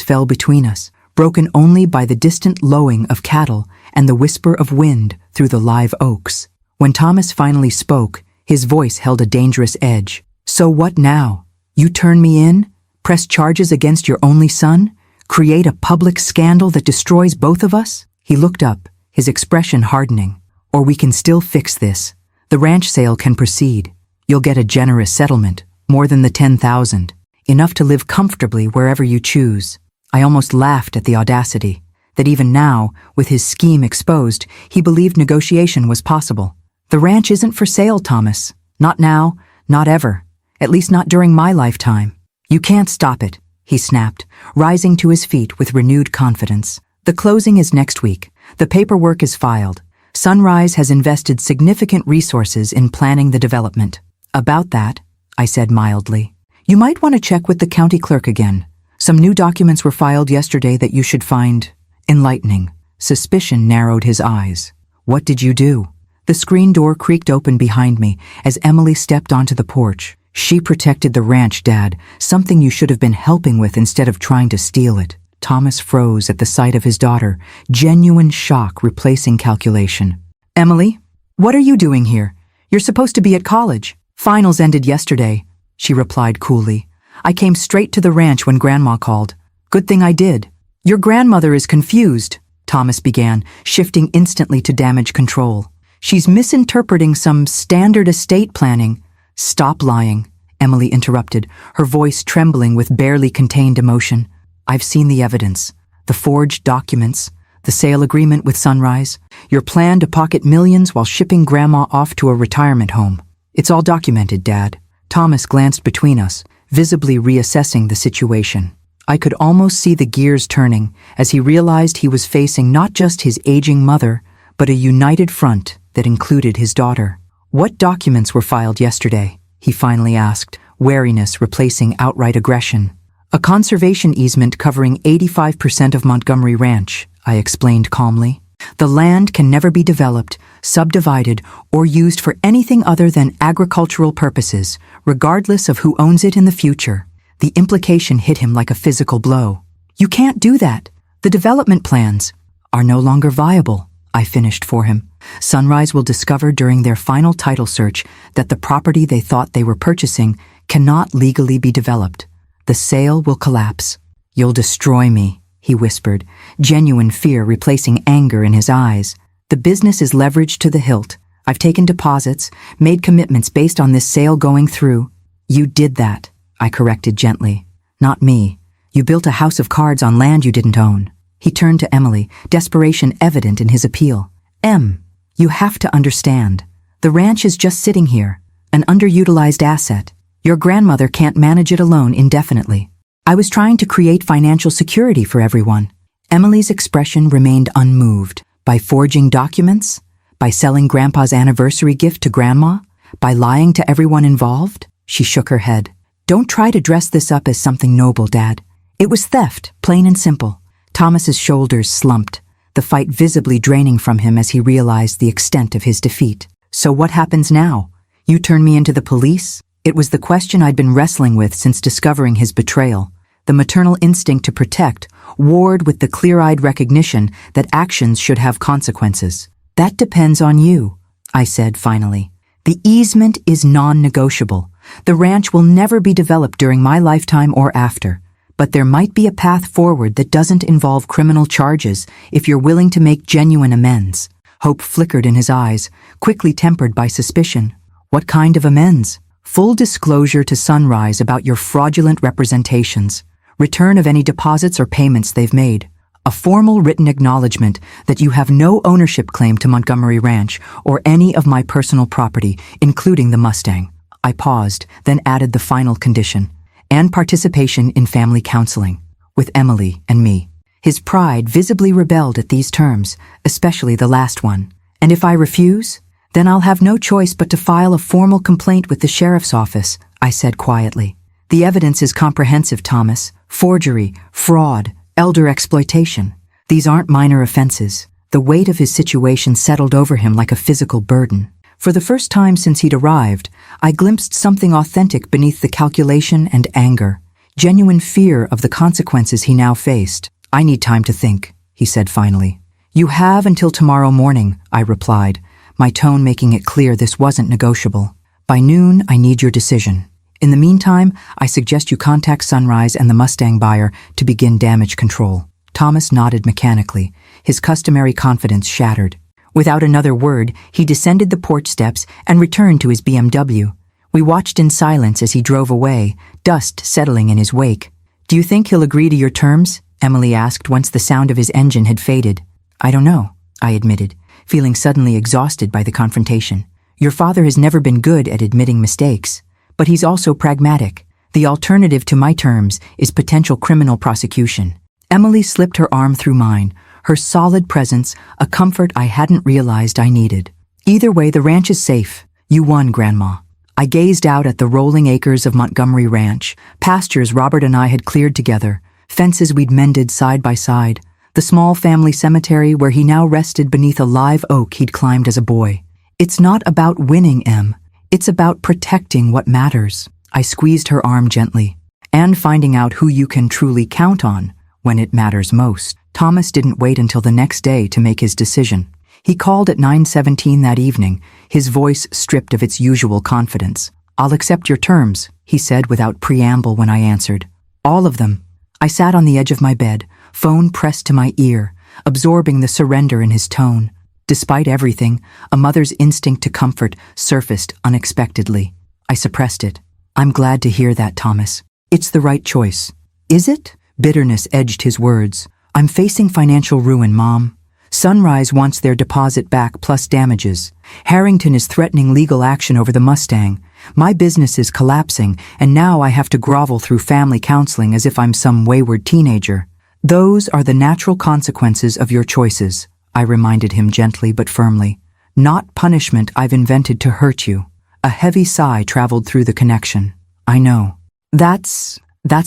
fell between us, broken only by the distant lowing of cattle and the whisper of wind through the live oaks. When Thomas finally spoke, his voice held a dangerous edge. "So what now? You turn me in? Press charges against your only son? Create a public scandal that destroys both of us?" He looked up, his expression hardening. "Or we can still fix this. The ranch sale can proceed. You'll get a generous settlement, more than the $10,000. enough to live comfortably wherever you choose. I almost laughed at the audacity, that even now, with his scheme exposed, he believed negotiation was possible. The ranch isn't for sale, Thomas. Not now, not ever. At least not during my lifetime. You can't stop it, he snapped, rising to his feet with renewed confidence. The closing is next week. The paperwork is filed. Sunrise has invested significant resources in planning the development. About that, I said mildly, you might want to check with the county clerk again. Some new documents were filed yesterday that you should find enlightening. Suspicion narrowed his eyes. What did you do? The screen door creaked open behind me as Emily stepped onto the porch. She protected the ranch, Dad, something you should have been helping with instead of trying to steal it. Thomas froze at the sight of his daughter, genuine shock replacing calculation. Emily, what are you doing here? You're supposed to be at college. Finals ended yesterday, she replied coolly. I came straight to the ranch when Grandma called. Good thing I did. Your grandmother is confused, Thomas began, shifting instantly to damage control. She's misinterpreting some standard estate planning. Stop lying, Emily interrupted, her voice trembling with barely contained emotion. I've seen the evidence. The forged documents, the sale agreement with Sunrise, your plan to pocket millions while shipping Grandma off to a retirement home. It's all documented, Dad. Thomas glanced between us, visibly reassessing the situation. I could almost see the gears turning as he realized he was facing not just his aging mother, but a united front that included his daughter. What documents were filed yesterday? He finally asked, wariness replacing outright aggression. A conservation easement covering 85% of Montgomery Ranch, I explained calmly. The land can never be developed, subdivided, or used for anything other than agricultural purposes, regardless of who owns it in the future. The implication hit him like a physical blow. You can't do that. The development plans are no longer viable, I finished for him. Sunrise will discover during their final title search that the property they thought they were purchasing cannot legally be developed. The sale will collapse. You'll destroy me, he whispered, genuine fear replacing anger in his eyes. The business is leveraged to the hilt. I've taken deposits, made commitments based on this sale going through. You did that, I corrected gently. Not me. You built a house of cards on land you didn't own. He turned to Emily, desperation evident in his appeal. Em, you have to understand. The ranch is just sitting here, an underutilized asset. Your grandmother can't manage it alone indefinitely. I was trying to create financial security for everyone. Emily's expression remained unmoved. By forging documents? By selling Grandpa's anniversary gift to Grandma? By lying to everyone involved? She shook her head. Don't try to dress this up as something noble, Dad. It was theft, plain and simple. Thomas's shoulders slumped, the fight visibly draining from him as he realized the extent of his defeat. So what happens now? You turn me into the police? It was the question I'd been wrestling with since discovering his betrayal. The maternal instinct to protect warred with the clear-eyed recognition that actions should have consequences. That depends on you, I said finally. The easement is non-negotiable. The ranch will never be developed during my lifetime or after. But there might be a path forward that doesn't involve criminal charges if you're willing to make genuine amends. Hope flickered in his eyes, quickly tempered by suspicion. What kind of amends? Full disclosure to Sunrise about your fraudulent representations. Return of any deposits or payments they've made. A formal written acknowledgement that you have no ownership claim to Montgomery Ranch or any of my personal property, including the Mustang. I paused, then added the final condition. And participation in family counseling, with Emily and me. His pride visibly rebelled at these terms, especially the last one. And if I refuse, then I'll have no choice but to file a formal complaint with the sheriff's office, I said quietly. The evidence is comprehensive, Thomas. Forgery, fraud, elder exploitation. These aren't minor offenses. The weight of his situation settled over him like a physical burden. For the first time since he'd arrived, I glimpsed something authentic beneath the calculation and anger. Genuine fear of the consequences he now faced. I need time to think, he said finally. You have until tomorrow morning, I replied, my tone making it clear this wasn't negotiable. By noon, I need your decision. In the meantime, I suggest you contact Sunrise and the Mustang buyer to begin damage control. Thomas nodded mechanically, his customary confidence shattered. Without another word, he descended the porch steps and returned to his BMW. We watched in silence as he drove away, dust settling in his wake. "Do you think he'll agree to your terms?" Emily asked once the sound of his engine had faded. "I don't know," I admitted, feeling suddenly exhausted by the confrontation. "Your father has never been good at admitting mistakes, but he's also pragmatic. The alternative to my terms is potential criminal prosecution." Emily slipped her arm through mine, her solid presence a comfort I hadn't realized I needed. "Either way, the ranch is safe. You won, Grandma." I gazed out at the rolling acres of Montgomery Ranch, pastures Robert and I had cleared together, fences we'd mended side by side, the small family cemetery where he now rested beneath a live oak he'd climbed as a boy. "It's not about winning, Em. It's about protecting what matters." I squeezed her arm gently. "And finding out who you can truly count on when it matters most." Thomas didn't wait until the next day to make his decision. He called at 9:17 that evening, his voice stripped of its usual confidence. "I'll accept your terms," he said without preamble when I answered. "All of them." I sat on the edge of my bed, phone pressed to my ear, absorbing the surrender in his tone. Despite everything, a mother's instinct to comfort surfaced unexpectedly. I suppressed it. "I'm glad to hear that, Thomas. It's the right choice." "Is it?" Bitterness edged his words. "I'm facing financial ruin, Mom. Sunrise wants their deposit back plus damages. Harrington is threatening legal action over the Mustang. My business is collapsing, and now I have to grovel through family counseling as if I'm some wayward teenager." "Those are the natural consequences of your choices," I reminded him gently but firmly. "Not punishment I've invented to hurt you." A heavy sigh traveled through the connection. "I know. That's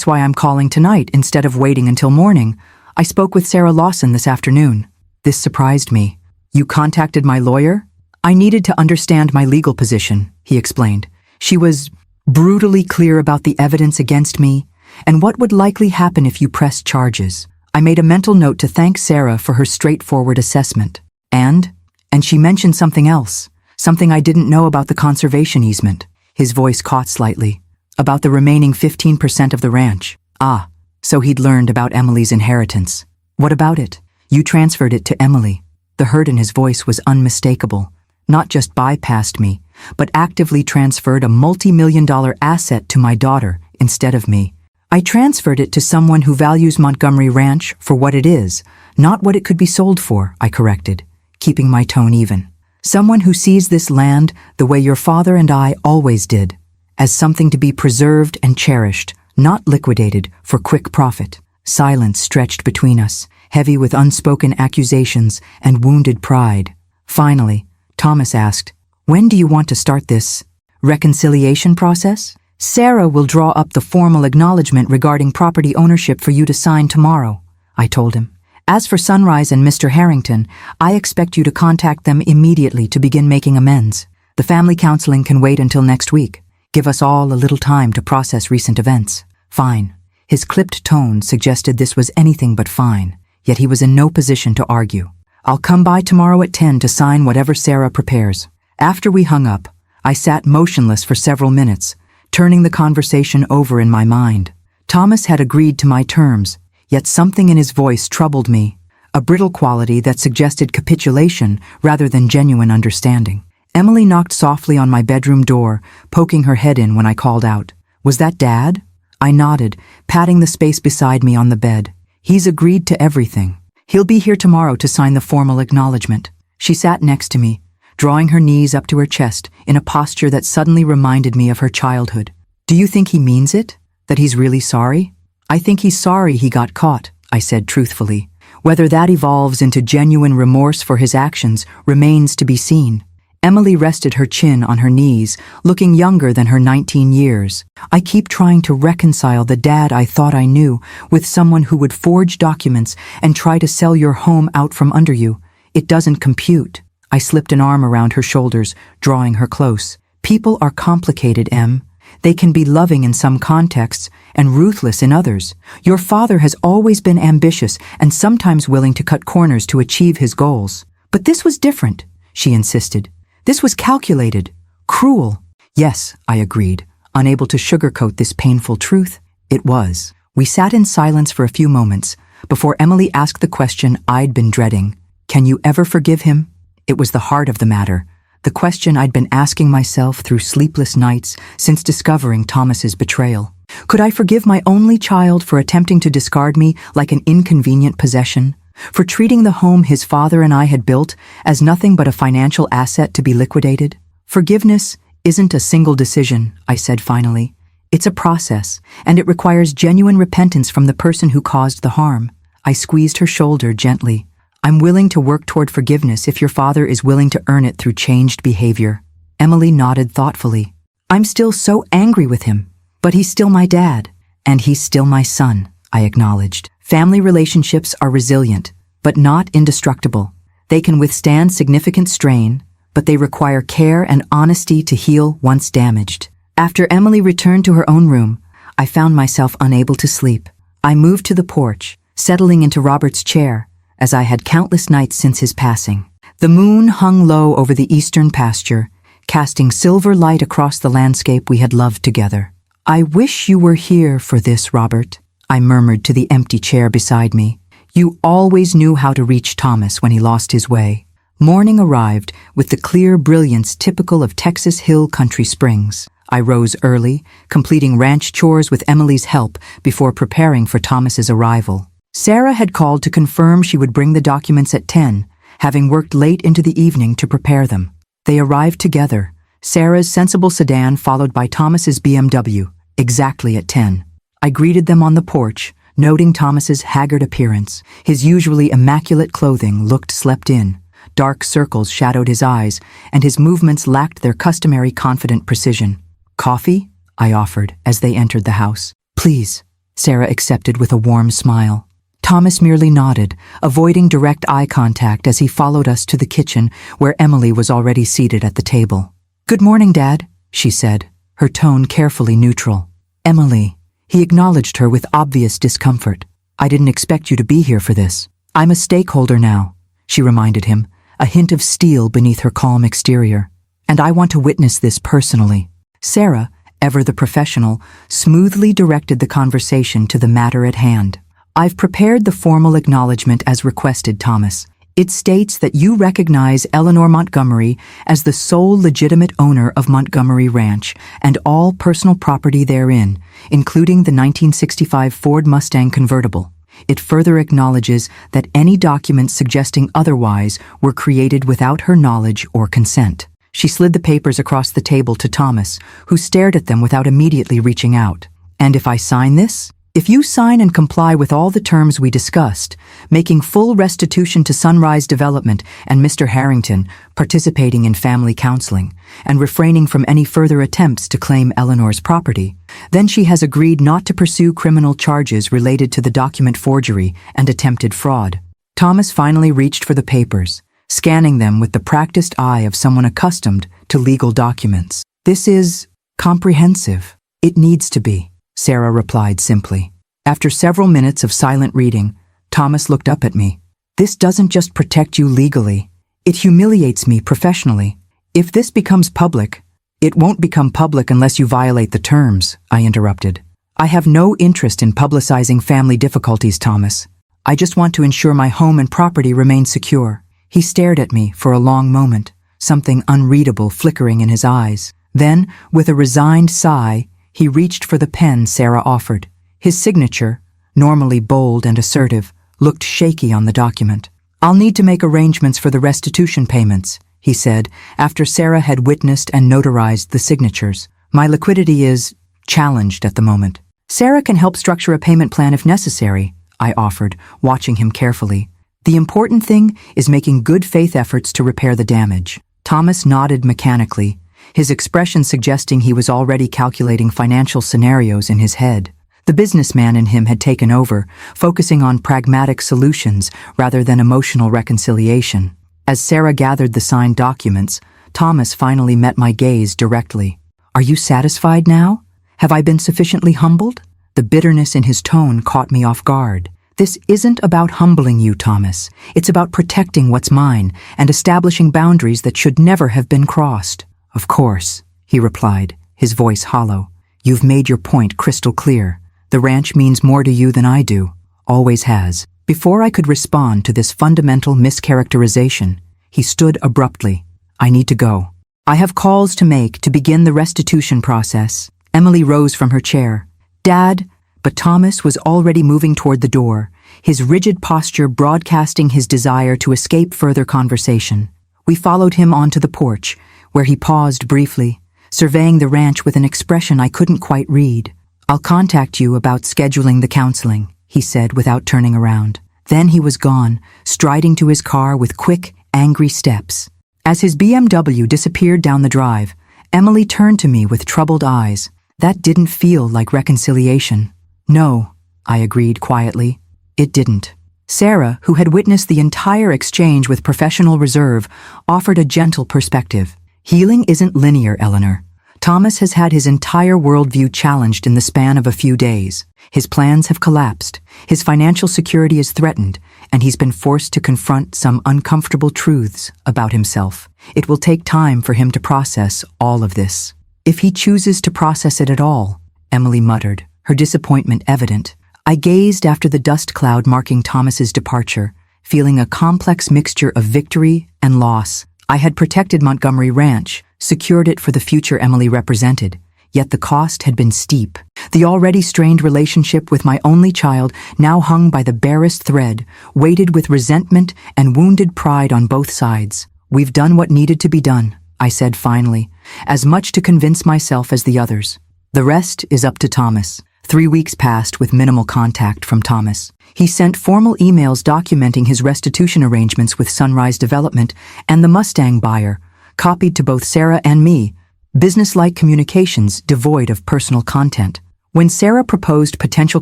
why I'm calling tonight instead of waiting until morning. I spoke with Sarah Lawson this afternoon." This surprised me. "You contacted my lawyer?" "I needed to understand my legal position," he explained. "She was brutally clear about the evidence against me and what would likely happen if you pressed charges. I made a mental note to thank Sarah for her straightforward assessment. And she mentioned something else, something I didn't know about the conservation easement." His voice caught slightly. "About the remaining 15% of the ranch." "Ah, so he'd learned about Emily's inheritance." "What about it?" "You transferred it to Emily." The hurt in his voice was unmistakable. "Not just bypassed me, but actively transferred a multi-million-dollar asset to my daughter instead of me. I transferred it to someone who values Montgomery Ranch for what it is, not what it could be sold for," I corrected, keeping my tone even. "Someone who sees this land the way your father and I always did, as something to be preserved and cherished, not liquidated for quick profit." Silence stretched between us, heavy with unspoken accusations and wounded pride. Finally, Thomas asked, "When do you want to start this reconciliation process?" "Sarah will draw up the formal acknowledgement regarding property ownership for you to sign tomorrow," I told him. "As for Sunrise and Mr. Harrington, I expect you to contact them immediately to begin making amends. The family counseling can wait until next week. Give us all a little time to process recent events." "Fine." His clipped tone suggested this was anything but fine, yet he was in no position to argue. "I'll come by tomorrow at 10 to sign whatever Sarah prepares." After we hung up, I sat motionless for several minutes, turning the conversation over in my mind. Thomas had agreed to my terms, yet something in his voice troubled me, a brittle quality that suggested capitulation rather than genuine understanding. Emily knocked softly on my bedroom door, poking her head in when I called out. "Was that Dad?" I nodded, patting the space beside me on the bed. "He's agreed to everything. He'll be here tomorrow to sign the formal acknowledgement." She sat next to me, drawing her knees up to her chest in a posture that suddenly reminded me of her childhood. "Do you think he means it? That he's really sorry?" "I think he's sorry he got caught," I said truthfully. "Whether that evolves into genuine remorse for his actions remains to be seen." Emily rested her chin on her knees, looking younger than her 19 years. "I keep trying to reconcile the Dad I thought I knew with someone who would forge documents and try to sell your home out from under you. It doesn't compute." I slipped an arm around her shoulders, drawing her close. "People are complicated, Em. They can be loving in some contexts and ruthless in others. Your father has always been ambitious and sometimes willing to cut corners to achieve his goals. But this was different," she insisted. "This was calculated, cruel." "Yes," I agreed, unable to sugarcoat this painful truth. It was. We sat in silence for a few moments before Emily asked the question I'd been dreading. "Can you ever forgive him?" It was the heart of the matter, the question I'd been asking myself through sleepless nights since discovering Thomas's betrayal. Could I forgive my only child for attempting to discard me like an inconvenient possession? For treating the home his father and I had built as nothing but a financial asset to be liquidated? Forgiveness isn't a single decision, I said finally. It's a process, and it requires genuine repentance from the person who caused the harm. I squeezed her shoulder gently. I'm willing to work toward forgiveness if your father is willing to earn it through changed behavior. Emily nodded thoughtfully. I'm still so angry with him, but he's still my dad, and he's still my son, I acknowledged. Family relationships are resilient, but not indestructible. They can withstand significant strain, but they require care and honesty to heal once damaged. After Emily returned to her own room, I found myself unable to sleep. I moved to the porch, settling into Robert's chair, as I had countless nights since his passing. The moon hung low over the eastern pasture, casting silver light across the landscape we had loved together. I wish you were here for this, Robert, I murmured to the empty chair beside me. You always knew how to reach Thomas when he lost his way. Morning arrived with the clear brilliance typical of Texas Hill Country Springs. I rose early, completing ranch chores with Emily's help before preparing for Thomas's arrival. Sarah had called to confirm she would bring the documents at 10, having worked late into the evening to prepare them. They arrived together, Sarah's sensible sedan followed by Thomas's BMW, exactly at 10. I greeted them on the porch, noting Thomas's haggard appearance. His usually immaculate clothing looked slept in. Dark circles shadowed his eyes, and his movements lacked their customary confident precision. Coffee? I offered as they entered the house. Please, Sarah accepted with a warm smile. Thomas merely nodded, avoiding direct eye contact as he followed us to the kitchen where Emily was already seated at the table. Good morning, Dad, she said, her tone carefully neutral. Emily, he acknowledged her with obvious discomfort. I didn't expect you to be here for this. I'm a stakeholder now, she reminded him, a hint of steel beneath her calm exterior. And I want to witness this personally. Sarah, ever the professional, smoothly directed the conversation to the matter at hand. I've prepared the formal acknowledgement as requested, Thomas. It states that you recognize Eleanor Montgomery as the sole legitimate owner of Montgomery Ranch and all personal property therein, including the 1965 Ford Mustang convertible. It further acknowledges that any documents suggesting otherwise were created without her knowledge or consent. She slid the papers across the table to Thomas, who stared at them without immediately reaching out. And if I sign this? If you sign and comply with all the terms we discussed, making full restitution to Sunrise Development and Mr. Harrington, participating in family counseling, and refraining from any further attempts to claim Eleanor's property, then she has agreed not to pursue criminal charges related to the document forgery and attempted fraud. Thomas finally reached for the papers, scanning them with the practiced eye of someone accustomed to legal documents. This is comprehensive. It needs to be, Sarah replied simply. After several minutes of silent reading, Thomas looked up at me. This doesn't just protect you legally. It humiliates me professionally. If this becomes public, it won't become public unless you violate the terms, I interrupted. I have no interest in publicizing family difficulties, Thomas. I just want to ensure my home and property remain secure. He stared at me for a long moment, something unreadable flickering in his eyes. Then, with a resigned sigh, he reached for the pen Sarah offered. His signature, normally bold and assertive, looked shaky on the document. I'll need to make arrangements for the restitution payments, he said, after Sarah had witnessed and notarized the signatures. My liquidity is challenged at the moment. Sarah can help structure a payment plan if necessary, I offered, watching him carefully. The important thing is making good faith efforts to repair the damage. Thomas nodded mechanically, his expression suggesting he was already calculating financial scenarios in his head. The businessman in him had taken over, focusing on pragmatic solutions rather than emotional reconciliation. As Sarah gathered the signed documents, Thomas finally met my gaze directly. Are you satisfied now? Have I been sufficiently humbled? The bitterness in his tone caught me off guard. This isn't about humbling you, Thomas. It's about protecting what's mine and establishing boundaries that should never have been crossed. Of course, he replied, his voice hollow. You've made your point crystal clear. The ranch means more to you than I do. Always has. Before I could respond to this fundamental mischaracterization, he stood abruptly. I need to go. I have calls to make to begin the restitution process. Emily rose from her chair. Dad, but Thomas was already moving toward the door, his rigid posture broadcasting his desire to escape further conversation. We followed him onto the porch, where he paused briefly, surveying the ranch with an expression I couldn't quite read. I'll contact you about scheduling the counseling, he said without turning around. Then he was gone, striding to his car with quick, angry steps. As his BMW disappeared down the drive, Emily turned to me with troubled eyes. That didn't feel like reconciliation. No, I agreed quietly. It didn't. Sarah, who had witnessed the entire exchange with professional reserve, offered a gentle perspective. Healing isn't linear, Eleanor. Thomas has had his entire worldview challenged in the span of a few days. His plans have collapsed, his financial security is threatened, and he's been forced to confront some uncomfortable truths about himself. It will take time for him to process all of this. If he chooses to process it at all, Emily muttered, her disappointment evident. I gazed after the dust cloud marking Thomas's departure, feeling a complex mixture of victory and loss. I had protected Montgomery Ranch, secured it for the future Emily represented, yet the cost had been steep. The already strained relationship with my only child now hung by the barest thread, weighted with resentment and wounded pride on both sides. We've done what needed to be done, I said finally, as much to convince myself as the others. The rest is up to Thomas. 3 weeks passed with minimal contact from Thomas. He sent formal emails documenting his restitution arrangements with Sunrise Development and the Mustang buyer, copied to both Sarah and me, business-like communications devoid of personal content. When Sarah proposed potential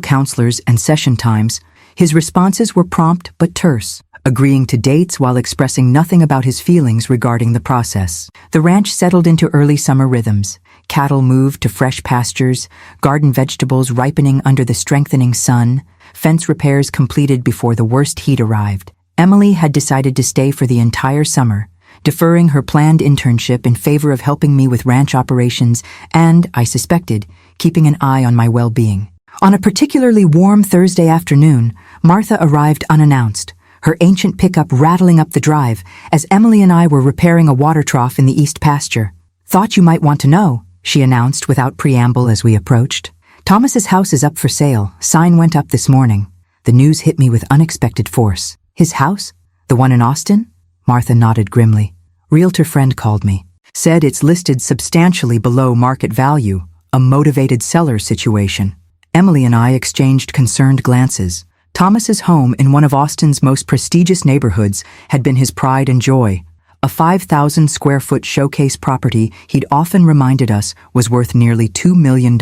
counselors and session times, his responses were prompt but terse, agreeing to dates while expressing nothing about his feelings regarding the process. The ranch settled into early summer rhythms. Cattle moved to fresh pastures, garden vegetables ripening under the strengthening sun, fence repairs completed before the worst heat arrived. Emily had decided to stay for the entire summer, deferring her planned internship in favor of helping me with ranch operations and, I suspected, keeping an eye on my well-being. On a particularly warm Thursday afternoon, Martha arrived unannounced, her ancient pickup rattling up the drive as Emily and I were repairing a water trough in the east pasture. Thought you might want to know, she announced without preamble as we approached. Thomas's house is up for sale. Sign went up this morning. The news hit me with unexpected force. His house? The one in Austin? Martha nodded grimly. Realtor friend called me. Said it's listed substantially below market value. A motivated seller situation. Emily and I exchanged concerned glances. Thomas's home in one of Austin's most prestigious neighborhoods had been his pride and joy. A 5,000-square-foot showcase property he'd often reminded us was worth nearly $2 million.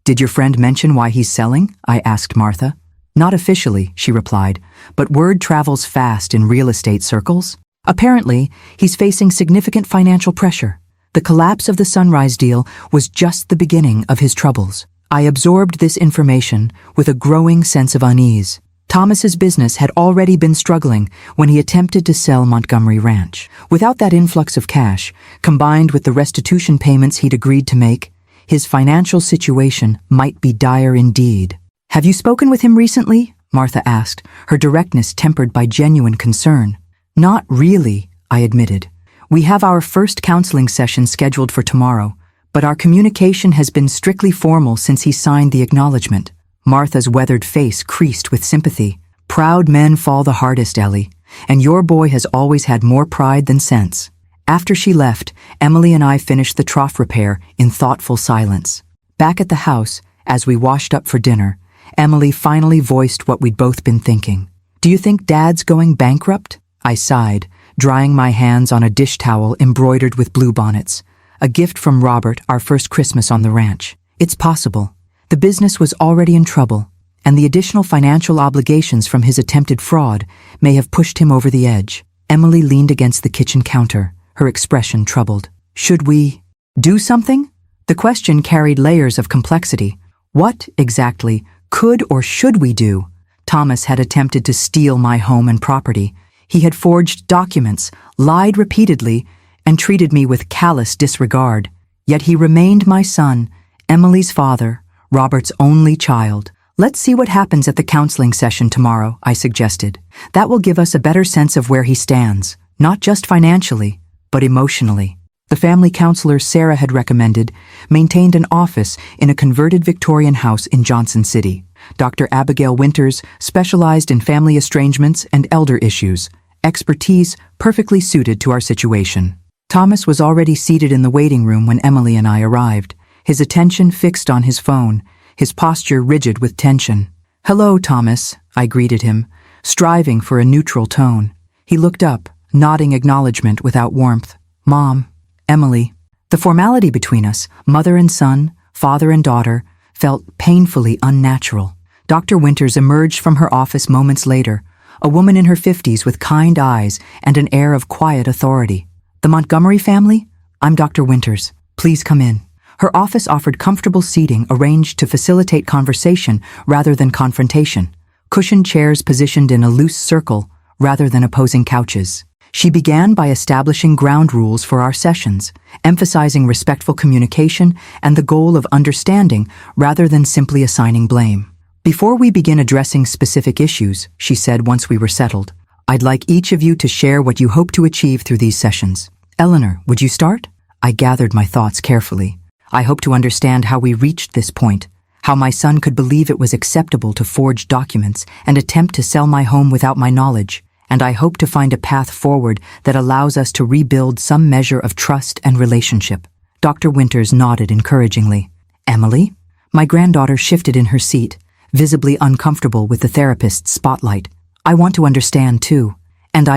Did your friend mention why he's selling? I asked Martha. Not officially, she replied, but word travels fast in real estate circles. Apparently, he's facing significant financial pressure. The collapse of the Sunrise deal was just the beginning of his troubles. I absorbed this information with a growing sense of unease. Thomas's business had already been struggling when he attempted to sell Montgomery Ranch. Without that influx of cash, combined with the restitution payments he'd agreed to make, his financial situation might be dire indeed. Have you spoken with him recently? Martha asked, her directness tempered by genuine concern. Not really, I admitted. We have our first counseling session scheduled for tomorrow, but our communication has been strictly formal since he signed the acknowledgement. Martha's weathered face creased with sympathy. Proud men fall the hardest, Ellie, and your boy has always had more pride than sense. After she left, Emily and I finished the trough repair in thoughtful silence. Back at the house, as we washed up for dinner, Emily finally voiced what we'd both been thinking. Do you think Dad's going bankrupt? I sighed, drying my hands on a dish towel embroidered with bluebonnets, a gift from Robert, our first Christmas on the ranch. It's possible. The business was already in trouble, and the additional financial obligations from his attempted fraud may have pushed him over the edge. Emily leaned against the kitchen counter, her expression troubled. Should we do something? The question carried layers of complexity. What, exactly, could or should we do? Thomas had attempted to steal my home and property. He had forged documents, lied repeatedly, and treated me with callous disregard. Yet he remained my son, Emily's father, Robert's only child. Let's see what happens at the counseling session tomorrow, I suggested. That will give us a better sense of where he stands, not just financially, but emotionally. The family counselor Sarah had recommended maintained an office in a converted Victorian house in Johnson City. Dr. Abigail Winters specialized in family estrangements and elder issues, expertise perfectly suited to our situation. Thomas was already seated in the waiting room when Emily and I arrived, his attention fixed on his phone, his posture rigid with tension. "Hello, Thomas," I greeted him, striving for a neutral tone. He looked up, nodding acknowledgement without warmth. "Mom, Emily." The formality between us, mother and son, father and daughter, felt painfully unnatural. Dr. Winters emerged from her office moments later, a woman in her 50s with kind eyes and an air of quiet authority. "The Montgomery family? I'm Dr. Winters. Please come in." Her office offered comfortable seating arranged to facilitate conversation rather than confrontation, cushioned chairs positioned in a loose circle rather than opposing couches. She began by establishing ground rules for our sessions, emphasizing respectful communication and the goal of understanding rather than simply assigning blame. "Before we begin addressing specific issues," she said once we were settled, "I'd like each of you to share what you hope to achieve through these sessions. Eleanor, would you start?" I gathered my thoughts carefully. "I hope to understand how we reached this point, how my son could believe it was acceptable to forge documents and attempt to sell my home without my knowledge, and I hope to find a path forward that allows us to rebuild some measure of trust and relationship." Dr. Winters nodded encouragingly. "Emily?" My granddaughter shifted in her seat, visibly uncomfortable with the therapist's spotlight. "I want to understand too. And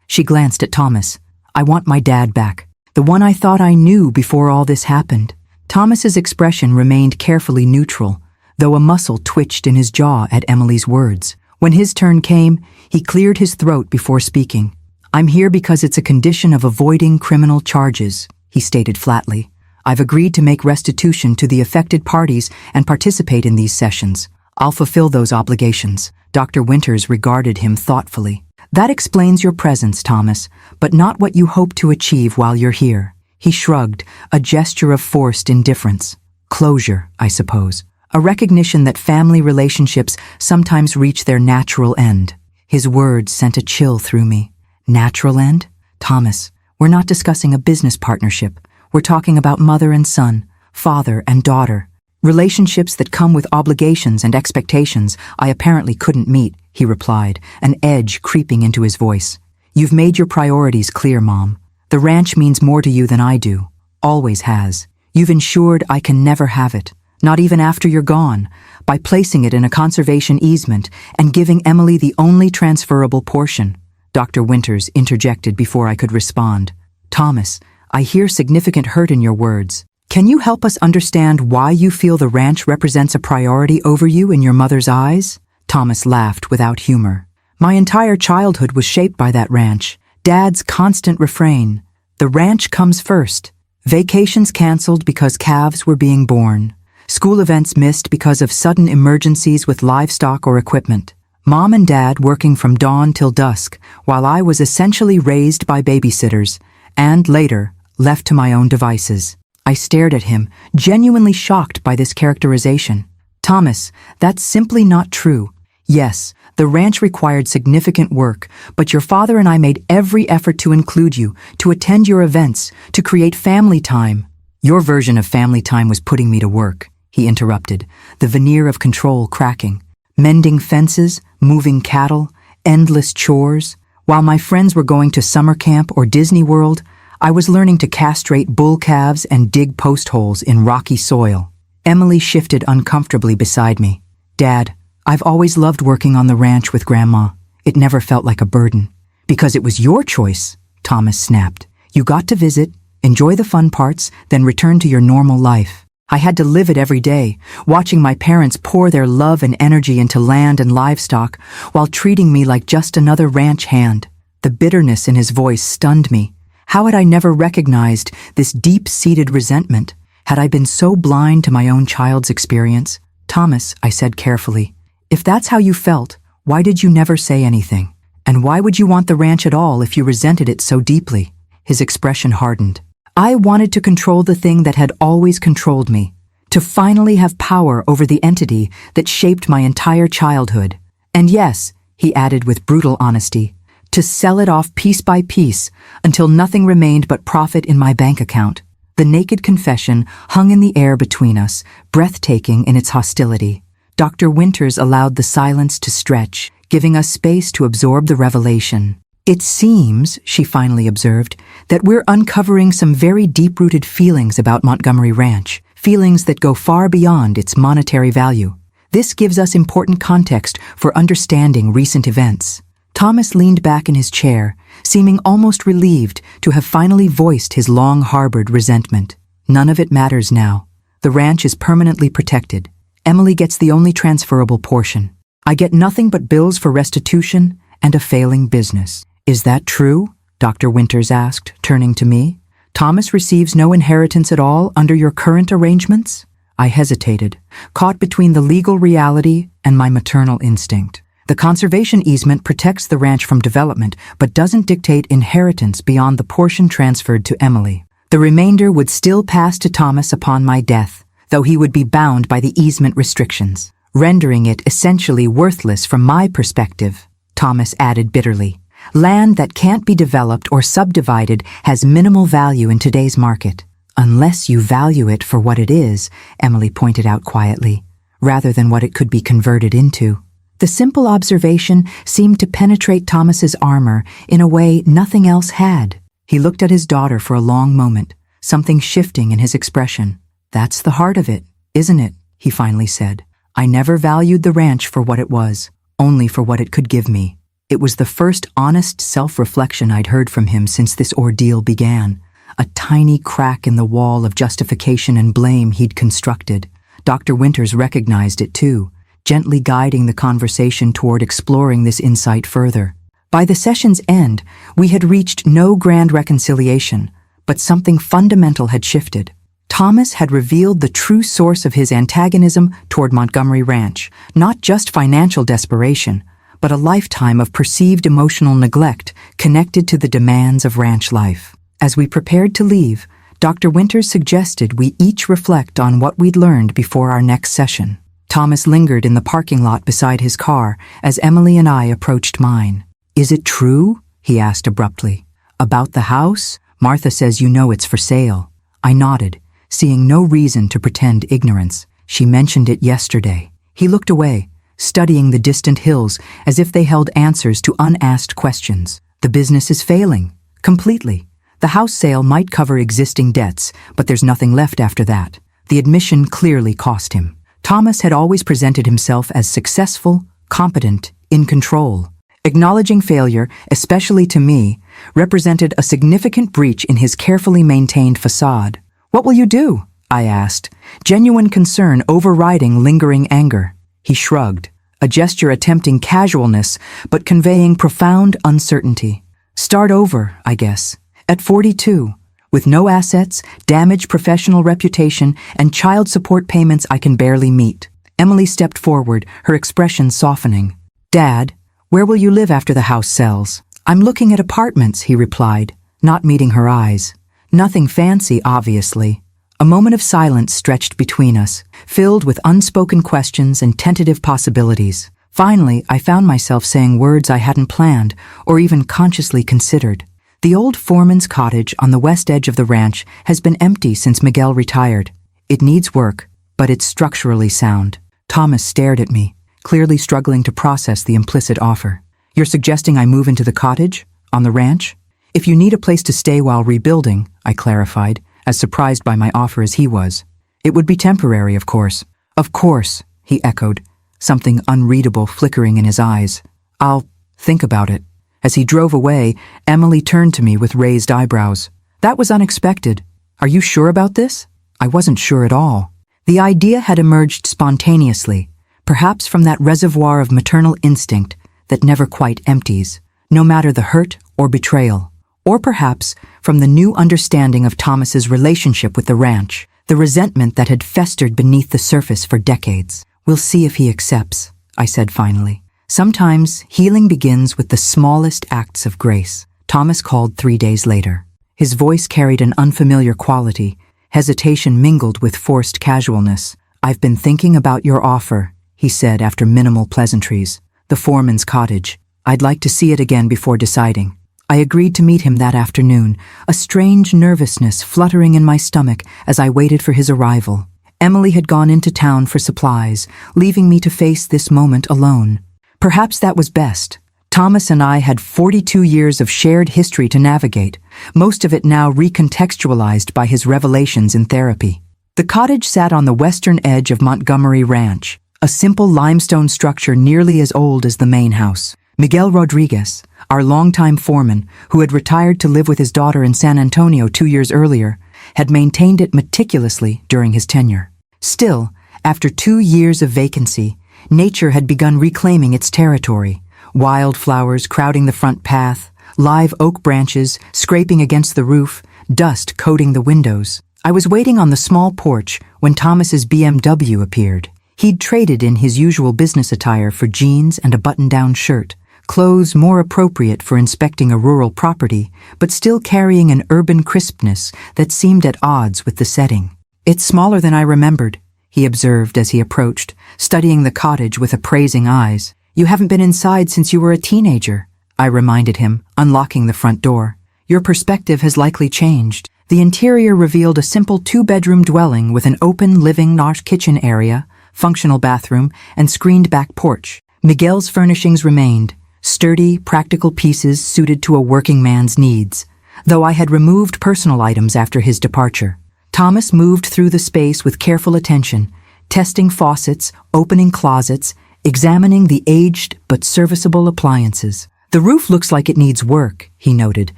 she glanced at Thomas, "I want my dad back. The one I thought I knew before all this happened." Thomas's expression remained carefully neutral, though a muscle twitched in his jaw at Emily's words. When his turn came, he cleared his throat before speaking. "I'm here because it's a condition of avoiding criminal charges," he stated flatly. "I've agreed to make restitution to the affected parties and participate in these sessions. I'll fulfill those obligations." Dr. Winters regarded him thoughtfully. "That explains your presence, Thomas, but not what you hope to achieve while you're here." He shrugged, a gesture of forced indifference. "Closure, I suppose. A recognition that family relationships sometimes reach their natural end." His words sent a chill through me. Natural end? Thomas, we're not discussing a business partnership. We're talking about mother and son, father and daughter. Relationships that come with obligations and expectations I apparently couldn't meet, he replied, an edge creeping into his voice. "You've made your priorities clear, Mom. The ranch means more to you than I do. Always has. You've ensured I can never have it, not even after you're gone, by placing it in a conservation easement and giving Emily the only transferable portion." Dr. Winters interjected before I could respond. "Thomas, I hear significant hurt in your words. Can you help us understand why you feel the ranch represents a priority over you in your mother's eyes?" Thomas laughed without humor. "My entire childhood was shaped by that ranch. Dad's constant refrain, 'The ranch comes first.' Vacations canceled because calves were being born. School events missed because of sudden emergencies with livestock or equipment. Mom and Dad working from dawn till dusk, while I was essentially raised by babysitters, and later, left to my own devices." I stared at him, genuinely shocked by this characterization. "Thomas, that's simply not true. Yes, the ranch required significant work, but your father and I made every effort to include you, to attend your events, to create family time." "Your version of family time was putting me to work," he interrupted, the veneer of control cracking. "Mending fences, moving cattle, endless chores. While my friends were going to summer camp or Disney World, I was learning to castrate bull calves and dig post holes in rocky soil." Emily shifted uncomfortably beside me. "Dad, I've always loved working on the ranch with Grandma. It never felt like a burden." "Because it was your choice," Thomas snapped. "You got to visit, enjoy the fun parts, then return to your normal life. I had to live it every day, watching my parents pour their love and energy into land and livestock while treating me like just another ranch hand." The bitterness in his voice stunned me. How had I never recognized this deep-seated resentment? Had I been so blind to my own child's experience? "Thomas," I said carefully, "if that's how you felt, why did you never say anything? And why would you want the ranch at all if you resented it so deeply?" His expression hardened. "I wanted to control the thing that had always controlled me, to finally have power over the entity that shaped my entire childhood. And yes," he added with brutal honesty, to sell it off piece by piece until nothing remained but profit in my bank account. The naked confession hung in the air between us, breathtaking in its hostility. Dr. Winters allowed the silence to stretch, giving us space to absorb the revelation. It seems, she finally observed, that we're uncovering some very deep-rooted feelings about Montgomery Ranch, feelings that go far beyond its monetary value. This gives us important context for understanding recent events. Thomas leaned back in his chair, seeming almost relieved to have finally voiced his long-harbored resentment. None of it matters now. The ranch is permanently protected. Emily gets the only transferable portion. I get nothing but bills for restitution and a failing business. Is that true? Dr. Winters asked, turning to me. Thomas receives no inheritance at all under your current arrangements? I hesitated, caught between the legal reality and my maternal instinct. The conservation easement protects the ranch from development, but doesn't dictate inheritance beyond the portion transferred to Emily. The remainder would still pass to Thomas upon my death, though he would be bound by the easement restrictions, rendering it essentially worthless from my perspective, Thomas added bitterly. Land that can't be developed or subdivided has minimal value in today's market. Unless you value it for what it is, Emily pointed out quietly, rather than what it could be converted into. The simple observation seemed to penetrate Thomas's armor in a way nothing else had. He looked at his daughter for a long moment, something shifting in his expression. That's the heart of it, isn't it? He finally said. I never valued the ranch for what it was, only for what it could give me. It was the first honest self-reflection I'd heard from him since this ordeal began, a tiny crack in the wall of justification and blame he'd constructed. Dr. Winters recognized it too, gently guiding the conversation toward exploring this insight further. By the session's end, we had reached no grand reconciliation, but something fundamental had shifted. Thomas had revealed the true source of his antagonism toward Montgomery Ranch, not just financial desperation, but a lifetime of perceived emotional neglect connected to the demands of ranch life. As we prepared to leave, Dr. Winters suggested we each reflect on what we'd learned before our next session. Thomas lingered in the parking lot beside his car as Emily and I approached mine. Is it true? He asked abruptly. About the house? Martha says you know it's for sale. I nodded, seeing no reason to pretend ignorance. She mentioned it yesterday. He looked away, studying the distant hills as if they held answers to unasked questions. The business is failing, completely. The house sale might cover existing debts, but there's nothing left after that. The admission clearly cost him. Thomas had always presented himself as successful, competent, in control. Acknowledging failure, especially to me, represented a significant breach in his carefully maintained facade. What will you do? I asked, genuine concern overriding lingering anger. He shrugged, a gesture attempting casualness but conveying profound uncertainty. Start over, I guess. At 42, with no assets, damaged professional reputation, and child support payments I can barely meet. Emily stepped forward, her expression softening. Dad, where will you live after the house sells? I'm looking at apartments, he replied, not meeting her eyes. Nothing fancy, obviously. A moment of silence stretched between us, filled with unspoken questions and tentative possibilities. Finally, I found myself saying words I hadn't planned or even consciously considered. The old foreman's cottage on the west edge of the ranch has been empty since Miguel retired. It needs work, but it's structurally sound. Thomas stared at me, clearly struggling to process the implicit offer. You're suggesting I move into the cottage? On the ranch? If you need a place to stay while rebuilding, I clarified, as surprised by my offer as he was. It would be temporary, of course. Of course, he echoed, something unreadable flickering in his eyes. I'll think about it. As he drove away, Emily turned to me with raised eyebrows. That was unexpected. Are you sure about this? I wasn't sure at all. The idea had emerged spontaneously, perhaps from that reservoir of maternal instinct that never quite empties, no matter the hurt or betrayal. Or perhaps from the new understanding of Thomas's relationship with the ranch, the resentment that had festered beneath the surface for decades. We'll see if he accepts, I said finally. Sometimes healing begins with the smallest acts of grace. Thomas called 3 days later. His voice carried an unfamiliar quality, hesitation mingled with forced casualness. I've been thinking about your offer, he said after minimal pleasantries. The foreman's cottage. I'd like to see it again before deciding. I agreed to meet him that afternoon, a strange nervousness fluttering in my stomach as I waited for his arrival. Emily had gone into town for supplies, leaving me to face this moment alone. Perhaps that was best. Thomas and I had 42 years of shared history to navigate, most of it now recontextualized by his revelations in therapy. The cottage sat on the western edge of Montgomery Ranch, a simple limestone structure nearly as old as the main house. Miguel Rodriguez, our longtime foreman, who had retired to live with his daughter in San Antonio 2 years earlier, had maintained it meticulously during his tenure. Still, after 2 years of vacancy, nature had begun reclaiming its territory. Wildflowers crowding the front path, live oak branches scraping against the roof, dust coating the windows. I was waiting on the small porch when Thomas's BMW appeared. He'd traded in his usual business attire for jeans and a button-down shirt, clothes more appropriate for inspecting a rural property, but still carrying an urban crispness that seemed at odds with the setting. "It's smaller than I remembered," he observed as he approached, studying the cottage with appraising eyes. "You haven't been inside since you were a teenager," I reminded him, unlocking the front door. "Your perspective has likely changed." The interior revealed a simple 2-bedroom dwelling with an open living/kitchen area, functional bathroom, and screened back porch. Miguel's furnishings remained, sturdy, practical pieces suited to a working man's needs, though I had removed personal items after his departure. Thomas moved through the space with careful attention, testing faucets, opening closets, examining the aged but serviceable appliances. "The roof looks like it needs work," he noted,